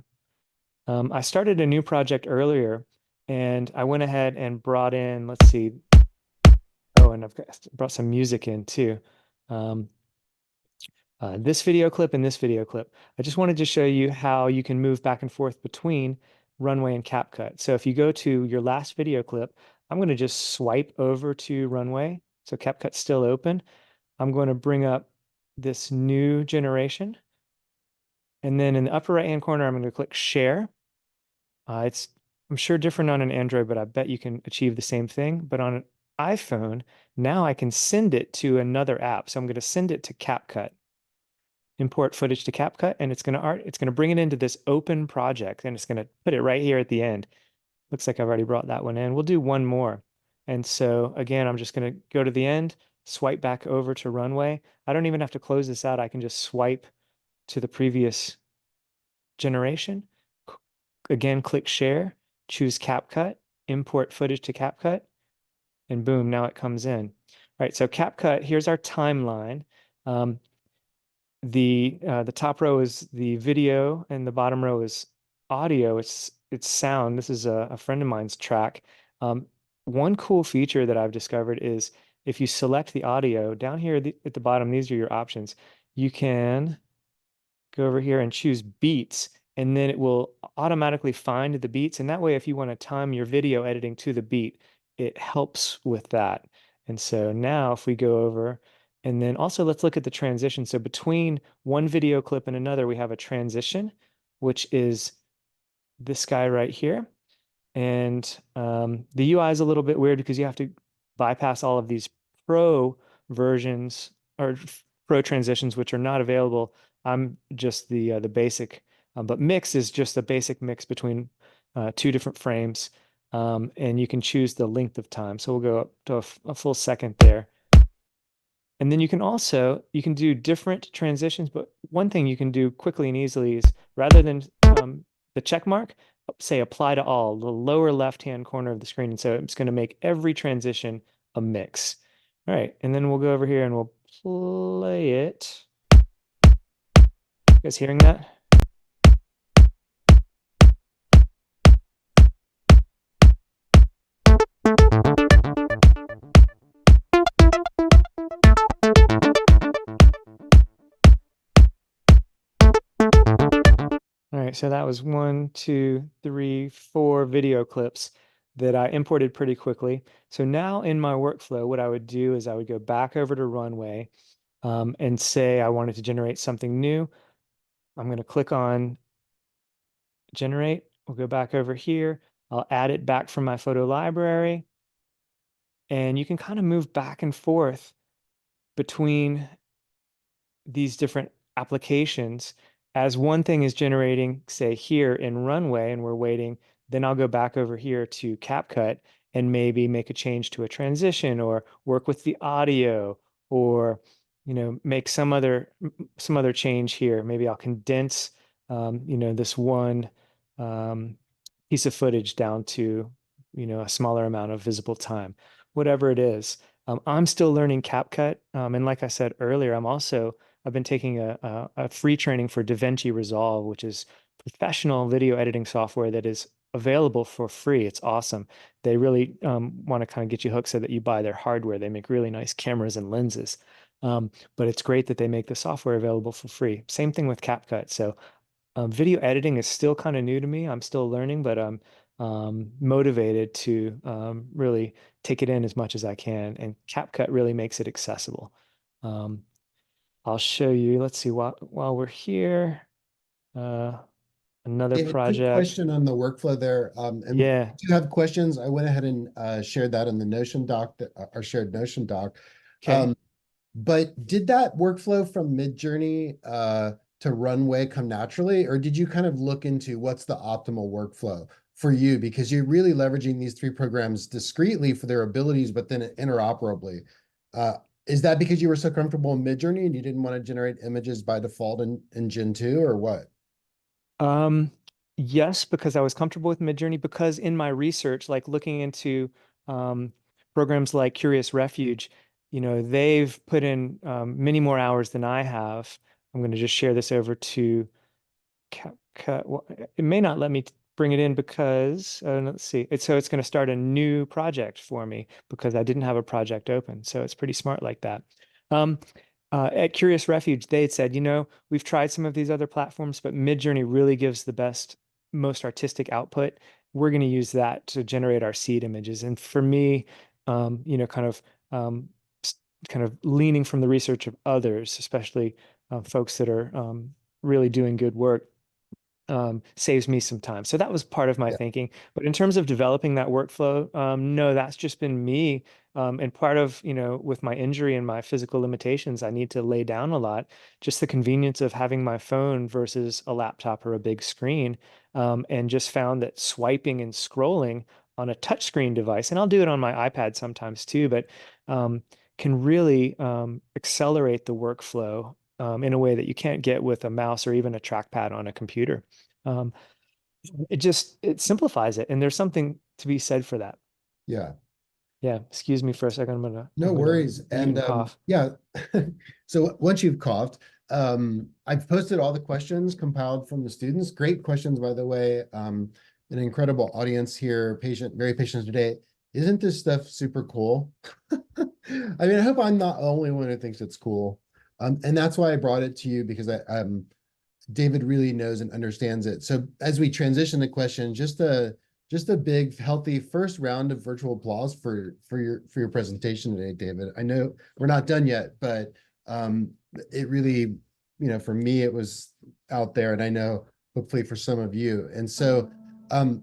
I started a new project earlier and I went ahead and brought in, let's see. Oh, and I've brought some music in too. This video clip and this video clip. I just wanted to show you how you can move back and forth between Runway and CapCut. So if you go to your last video clip, I'm going to just swipe over to Runway. So CapCut's still open. I'm going to bring up this new generation. And then in the upper right-hand corner, I'm going to click share. I'm sure different on an Android, but I bet you can achieve the same thing. But on an iPhone, now I can send it to another app. So I'm going to send it to CapCut. Import footage to CapCut, and it's going to bring it into this open project, and it's going to put it right here at the end. Looks like I've already brought that one in. We'll do one more. And so again, I'm just going to go to the end, swipe back over to Runway. I don't even have to close this out. I can just swipe to the previous generation. Again, click share, choose CapCut, import footage to CapCut, and boom, now it comes in. All right, so CapCut, here's our timeline. The top row is the video and the bottom row is audio. It's sound. This is a friend of mine's track. One cool feature that I've discovered is if you select the audio down here at the bottom, these are your options. You can go over here and choose beats, and then it will automatically find the beats. And that way, if you want to time your video editing to the beat, it helps with that. And so now if we go over, and then also let's look at the transition. So between one video clip and another, we have a transition, which is this guy right here. And the UI is a little bit weird because you have to bypass all of these pro versions or pro transitions, which are not available. I'm just the basic, but mix is just a basic mix between 2 different frames. And you can choose the length of time. So we'll go up to a full second there. And then you can do different transitions, but one thing you can do quickly and easily is rather than the check mark, say apply to all, the lower left-hand corner of the screen. And so it's going to make every transition a mix. All right, and then we'll go over here and we'll play it. You guys hearing that? All right, so that was 1, 2, 3, 4 video clips that I imported pretty quickly. So now in my workflow, what I would do is I would go back over to Runway and say I wanted to generate something new. I'm going to click on generate. We'll go back over here. I'll add it back from my photo library. And you can kind of move back and forth between these different applications. As one thing is generating, say here in Runway, and we're waiting, then I'll go back over here to CapCut and maybe make a change to a transition or work with the audio or make some other change here. Maybe I'll condense this one piece of footage down to a smaller amount of visible time, whatever it is. I'm still learning CapCut, and like I said earlier, I've been taking a free training for DaVinci Resolve, which is professional video editing software that is available for free. It's awesome. They really want to kind of get you hooked so that you buy their hardware. They make really nice cameras and lenses. But it's great that they make the software available for free. Same thing with CapCut. So video editing is still kind of new to me. I'm still learning, but I'm motivated to really take it in as much as I can. And CapCut really makes it accessible. I'll show you. Let's see, while we're here, another David, quick project. question on the workflow there. And Yeah. if you have questions, I went ahead and shared that in the Notion doc, our shared Notion doc. Okay. But did that workflow from Midjourney to Runway come naturally, or did you kind of look into what's the optimal workflow for you? Because you're really leveraging these three programs discretely for their abilities, but then interoperably. Is that because you were so comfortable in Midjourney and you didn't want to generate images by default in Gen 2, or what? Yes, because I was comfortable with Midjourney, because in my research, like looking into programs like Curious Refuge, they've put in many more hours than I have. I'm going to just share this over to CapCut. Well, it may not let me bring it in because let's see. It's going to start a new project for me because I didn't have a project open. So it's pretty smart like that. At Curious Refuge, they had said, we've tried some of these other platforms, but Midjourney really gives the best, most artistic output. We're going to use that to generate our seed images. And for me, kind of leaning from the research of others, especially folks that are really doing good work, saves me some time. So that was part of my thinking. But in terms of developing that workflow, no, that's just been me. And part of, with my injury and my physical limitations, I need to lay down a lot. Just the convenience of having my phone versus a laptop or a big screen. And just found that swiping and scrolling on a touchscreen device, and I'll do it on my iPad sometimes too, but can really accelerate the workflow in a way that you can't get with a mouse or even a trackpad on a computer. It simplifies it, and there's something to be said for that. Yeah. Yeah. Excuse me for a second. No worries. And cough. yeah. So once you've coughed, I've posted all the questions compiled from the students. Great questions, by the way. An incredible audience here, very patient today. Isn't this stuff super cool? I mean, I hope I'm not the only one who thinks it's cool. And that's why I brought it to you, because David really knows and understands it. So as we transition to questions, just a big, healthy first round of virtual applause for your presentation today, David. I know we're not done yet, but it really, for me, it was out there, and I know hopefully for some of you. And so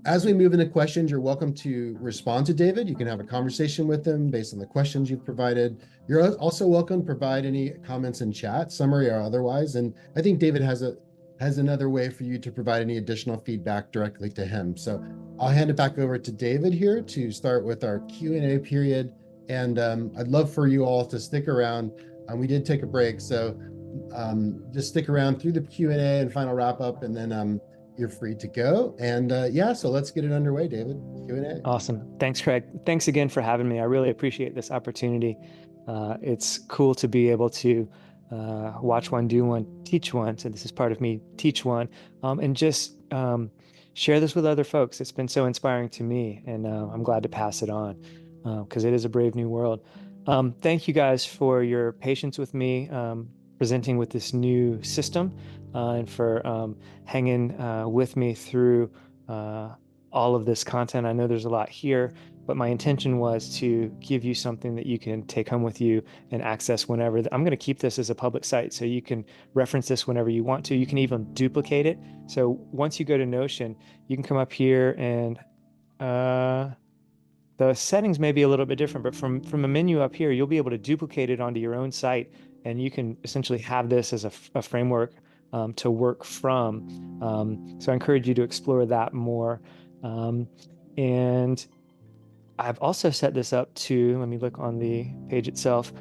as we move into questions, you're welcome to respond to David. You can have a conversation with him based on the questions you've provided. You're also welcome to provide any comments in chat, summary or otherwise. And I think David has another way for you to provide any additional feedback directly to him. So I'll hand it back over to David here to start with our Q&A period. And I'd love for you all to stick around. We did take a break, so just stick around through the Q&A and final wrap up. And then you're free to go. And yeah, so let's get it underway, David. Q&A. Awesome. Thanks, Craig. Thanks again for having me. I really appreciate this opportunity. It's cool to be able to watch one, do one, teach one. So this is part of me, teach one, and just share this with other folks. It's been so inspiring to me, and I'm glad to pass it on because it is a brave new world. Thank you guys for your patience with me presenting with this new system and for hanging with me through all of this content. I know there's a lot here, but my intention was to give you something that you can take home with you and access whenever. I'm going to keep this as a public site, so you can reference this whenever you want to. You can even duplicate it. So once you go to Notion, you can come up here and the settings may be a little bit different, but from a menu up here, you'll be able to duplicate it onto your own site, and you can essentially have this as a framework to work from. So I encourage you to explore that more. And I've also set this up to, let me look on the page itself.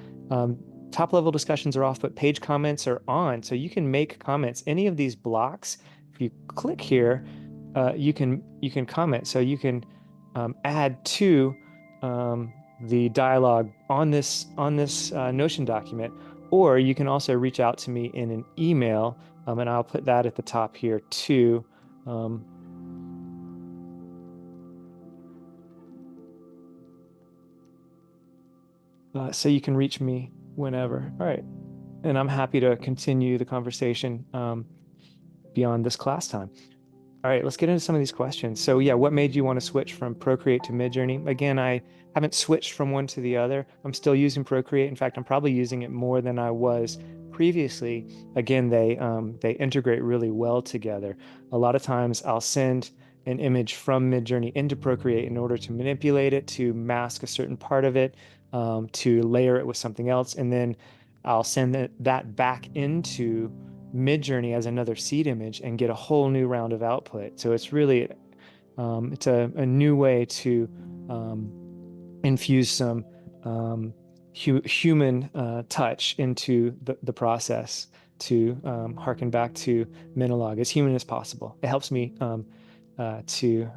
Top level discussions are off, but page comments are on. So you can make comments. Any of these blocks, if you click here, you can comment. So you can add to the dialogue on this Notion document, or you can also reach out to me in an email, and I'll put that at the top here too. So you can reach me whenever. All right. And I'm happy to continue the conversation beyond this class time. All right, let's get into some of these questions. So yeah, what made you want to switch from Procreate to Midjourney? Again, I haven't switched from one to the other. I'm still using Procreate. In fact, I'm probably using it more than I was previously. Again, they integrate really well together. A lot of times I'll send an image from Midjourney into Procreate in order to manipulate it, to mask a certain part of it, to layer it with something else, and then I'll send that back into Midjourney as another seed image and get a whole new round of output. So it's really it's a new way to infuse some human touch into the process, to harken back to Minologue, as human as possible. It helps me to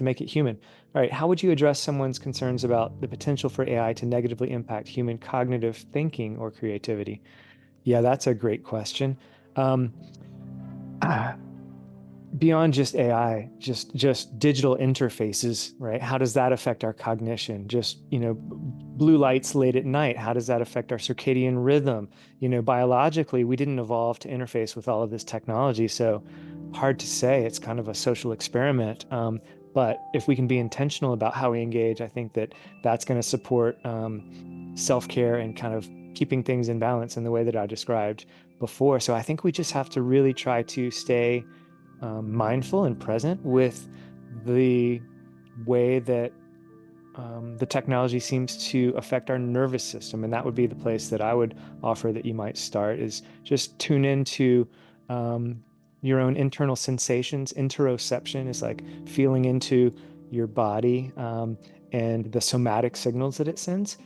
make it human. All right, how would you address someone's concerns about the potential for AI to negatively impact human cognitive thinking or creativity? Yeah, that's a great question. Beyond just AI, just digital interfaces, right? How does that affect our cognition? Just, blue lights late at night, how does that affect our circadian rhythm? Biologically, we didn't evolve to interface with all of this technology, so hard to say. It's kind of a social experiment. But if we can be intentional about how we engage, I think that's going to support self-care and kind of keeping things in balance in the way that I described before. So I think we just have to really try to stay mindful and present with the way that the technology seems to affect our nervous system. And that would be the place that I would offer that you might start, is just tune into your own internal sensations. Interoception is like feeling into your body and the somatic signals that it sends.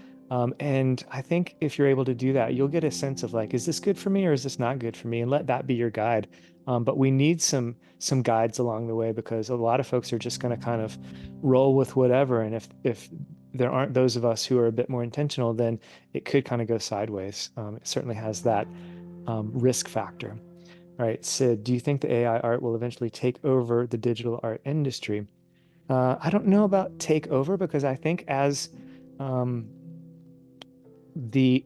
And I think if you're able to do that, you'll get a sense of like, is this good for me or is this not good for me? And let that be your guide. But we need some guides along the way, because a lot of folks are just going to kind of roll with whatever. And if there aren't those of us who are a bit more intentional, then it could kind of go sideways. It certainly has that risk factor. All right, Sid, do you think the AI art will eventually take over the digital art industry? I don't know about take over, because I think as the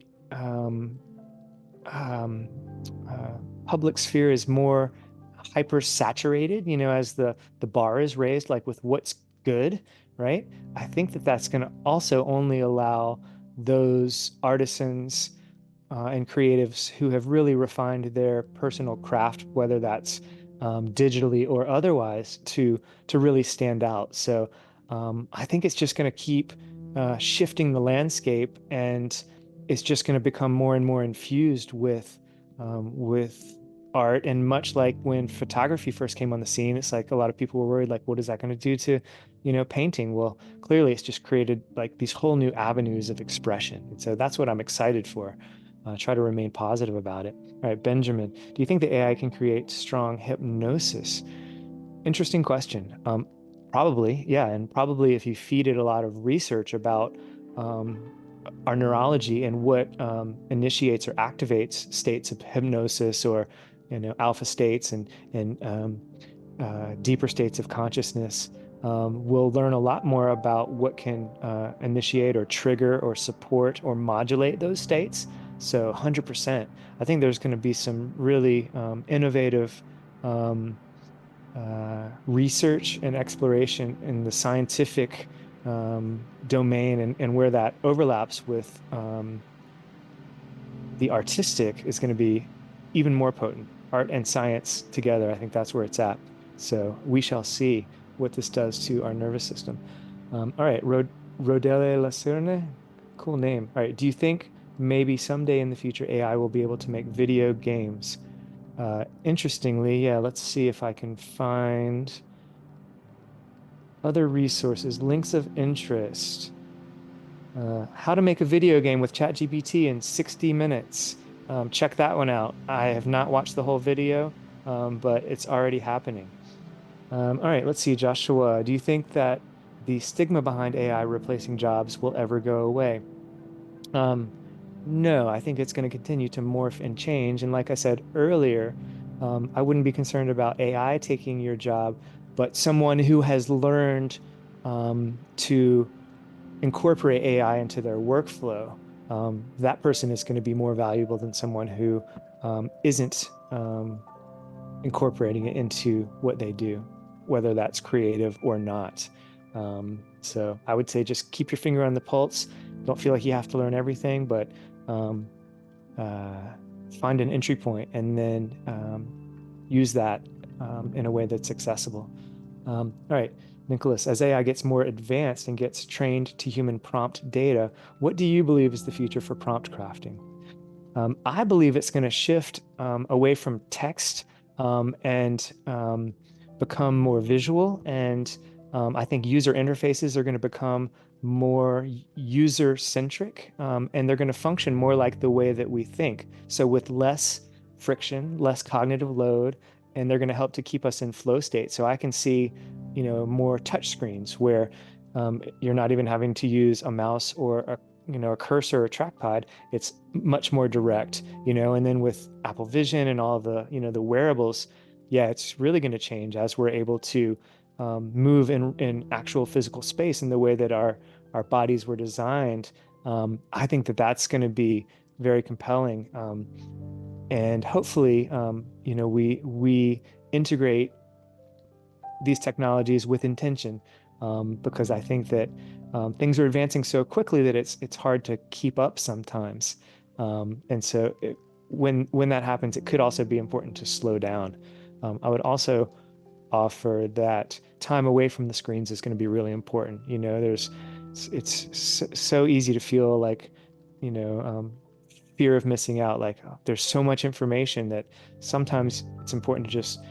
public sphere is more hyper saturated, as the bar is raised, like with what's good, right? I think that's going to also only allow those artisans and creatives who have really refined their personal craft, whether that's digitally or otherwise, to really stand out. So I think it's just going to keep shifting the landscape, and it's just going to become more and more infused with art. And much like when photography first came on the scene, it's like a lot of people were worried, like, what is that going to do to painting? Well, clearly it's just created like these whole new avenues of expression. And so that's what I'm excited for. Try to remain positive about it. All right, Benjamin, do you think the AI can create strong hypnosis? Interesting question. Probably, yeah, and probably if you feed it a lot of research about our neurology and what initiates or activates states of hypnosis, or alpha states and deeper states of consciousness, we'll learn a lot more about what can initiate or trigger or support or modulate those states. So 100%, I think there's going to be some really innovative research and exploration in the scientific domain, and where that overlaps with the artistic is going to be even more potent. Art and science together, I think that's where it's at. So we shall see what this does to our nervous system. All right, Rodele Lacerne, cool name. All right, do you think maybe someday in the future AI will be able to make video games? Interestingly, yeah, let's see if I can find other resources, links of interest. How to make a video game with ChatGPT in 60 minutes. Check that one out. I have not watched the whole video, but it's already happening. All right, let's see, Joshua. Do you think that the stigma behind AI replacing jobs will ever go away? No, I think it's going to continue to morph and change. And like I said earlier, I wouldn't be concerned about AI taking your job, but someone who has learned to incorporate AI into their workflow, that person is going to be more valuable than someone who isn't incorporating it into what they do, whether that's creative or not. So I would say just keep your finger on the pulse. Don't feel like you have to learn everything, but find an entry point and then use that in a way that's accessible. All right, Nicholas, as AI gets more advanced and gets trained to human prompt data, what do you believe is the future for prompt crafting? I believe it's going to shift away from text and become more visual. And I think user interfaces are going to become more user-centric, and they're going to function more like the way that we think. So with less friction, less cognitive load, and they're going to help to keep us in flow state. So I can see, more touch screens where you're not even having to use a mouse or a cursor or trackpad. It's much more direct, and then with Apple Vision and all the, the wearables, yeah, it's really going to change as we're able to move in actual physical space in the way that our bodies were designed. I think that that's going to be very compelling. And hopefully, we integrate these technologies with intention, because I think that things are advancing so quickly that it's hard to keep up sometimes. And so when that happens, it could also be important to slow down. I would also offer that time away from the screens is going to be really important. It's so easy to feel like, fear of missing out. Like, there's so much information that sometimes it's important to just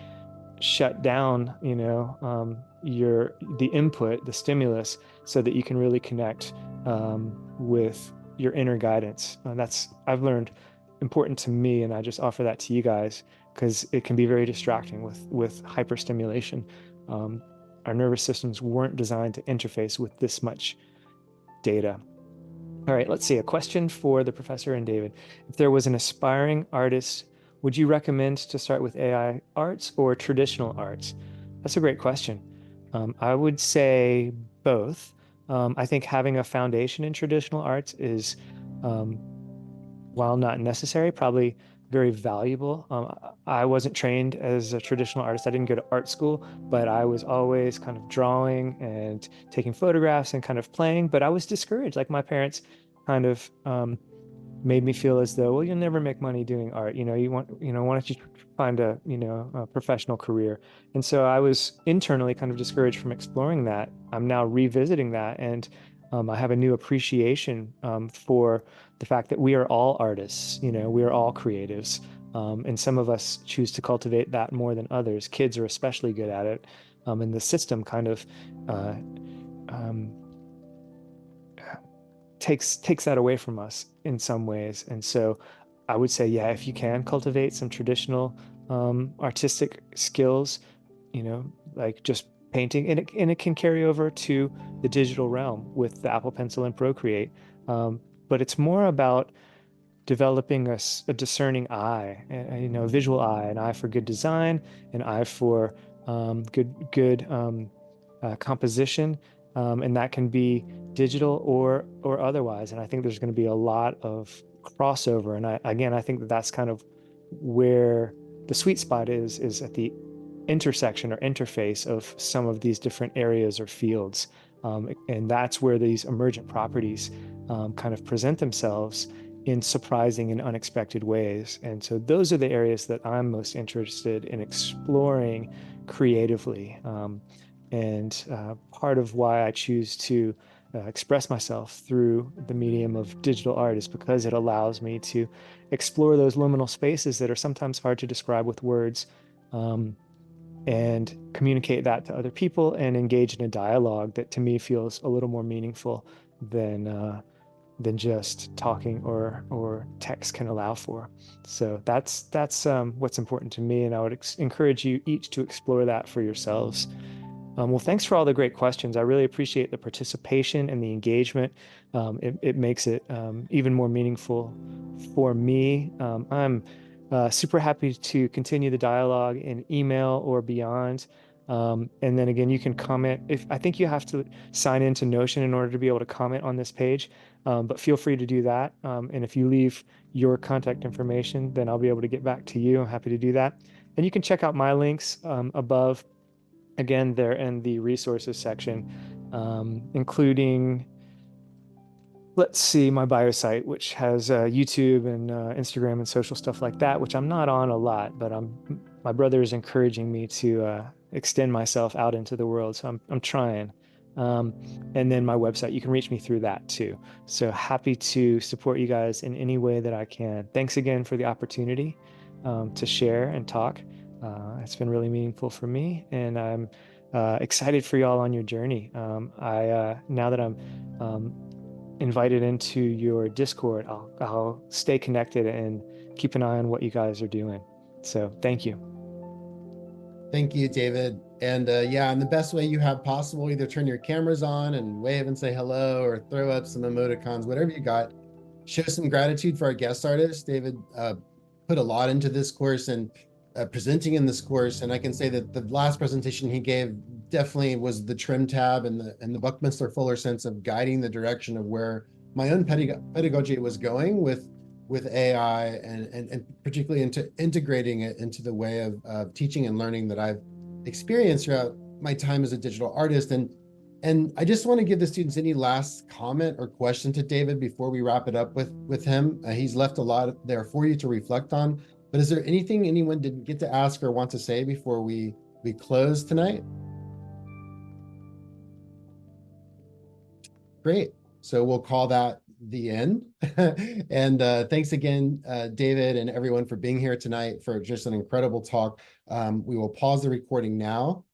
shut down, the input, the stimulus, so that you can really connect with your inner guidance. That's, I've learned, important to me, and I just offer that to you guys because it can be very distracting with hyperstimulation. Our nervous systems weren't designed to interface with this much data. All right, let's see, a question for the professor and David. If there was an aspiring artist, would you recommend to start with AI arts or traditional arts? That's a great question. I would say both. I think having a foundation in traditional arts is, while not necessary, probably very valuable. I wasn't trained as a traditional artist. I didn't go to art school, but I was always kind of drawing and taking photographs and kind of playing, but I was discouraged. Like, my parents kind of made me feel as though, well, you'll never make money doing art. Why don't you find a professional career? And so I was internally kind of discouraged from exploring that. I'm now revisiting that, and I have a new appreciation for the fact that we are all artists, we are all creatives. And some of us choose to cultivate that more than others. Kids are especially good at it. And the system kind of takes that away from us in some ways. And so I would say, yeah, if you can cultivate some traditional artistic skills, like just painting, and it can carry over to the digital realm with the Apple Pencil and Procreate. But it's more about developing a discerning eye, a visual eye, an eye for good design, an eye for good composition, and that can be digital or otherwise. And I think there's going to be a lot of crossover. And I think that's kind of where the sweet spot is at the intersection or interface of some of these different areas or fields. And that's where these emergent properties kind of present themselves in surprising and unexpected ways. And so those are the areas that I'm most interested in exploring creatively. And part of why I choose to express myself through the medium of digital art is because it allows me to explore those liminal spaces that are sometimes hard to describe with words, and communicate that to other people and engage in a dialogue that to me feels a little more meaningful than just talking or text can allow for. So that's what's important to me, and I would encourage you each to explore that for yourselves. Well, thanks for all the great questions. I really appreciate the participation and the engagement. It makes it even more meaningful for me. I'm super happy to continue the dialogue in email or beyond. And then again, you can comment. I think you have to sign into Notion in order to be able to comment on this page, but feel free to do that. And if you leave your contact information, then I'll be able to get back to you. I'm happy to do that. And you can check out my links above. Again, they're in the resources section, including, let's see, my bio site, which has YouTube and Instagram and social stuff like that, which I'm not on a lot, but my brother is encouraging me to extend myself out into the world. So I'm trying. And then my website, you can reach me through that too. So happy to support you guys in any way that I can. Thanks again for the opportunity to share and talk. It's been really meaningful for me, and I'm excited for y'all on your journey. Now that I'm invited into your Discord, I'll stay connected and keep an eye on what you guys are doing. So thank you. Thank you, David. And yeah, in the best way you have possible, either turn your cameras on and wave and say hello, or throw up some emoticons, whatever you got. Show some gratitude for our guest artist. David put a lot into this course and presenting in this course. And I can say that the last presentation he gave definitely was the trim tab and the Buckminster Fuller sense of guiding the direction of where my own pedagogy was going with AI, and particularly into integrating it into the way of teaching and learning that I've experienced throughout my time as a digital artist. And I just want to give the students any last comment or question to David before we wrap it up with him. He's left a lot there for you to reflect on. But is there anything anyone didn't get to ask or want to say before we close tonight? Great. So we'll call that the end. And thanks again, David, and everyone for being here tonight for just an incredible talk. We will pause the recording now.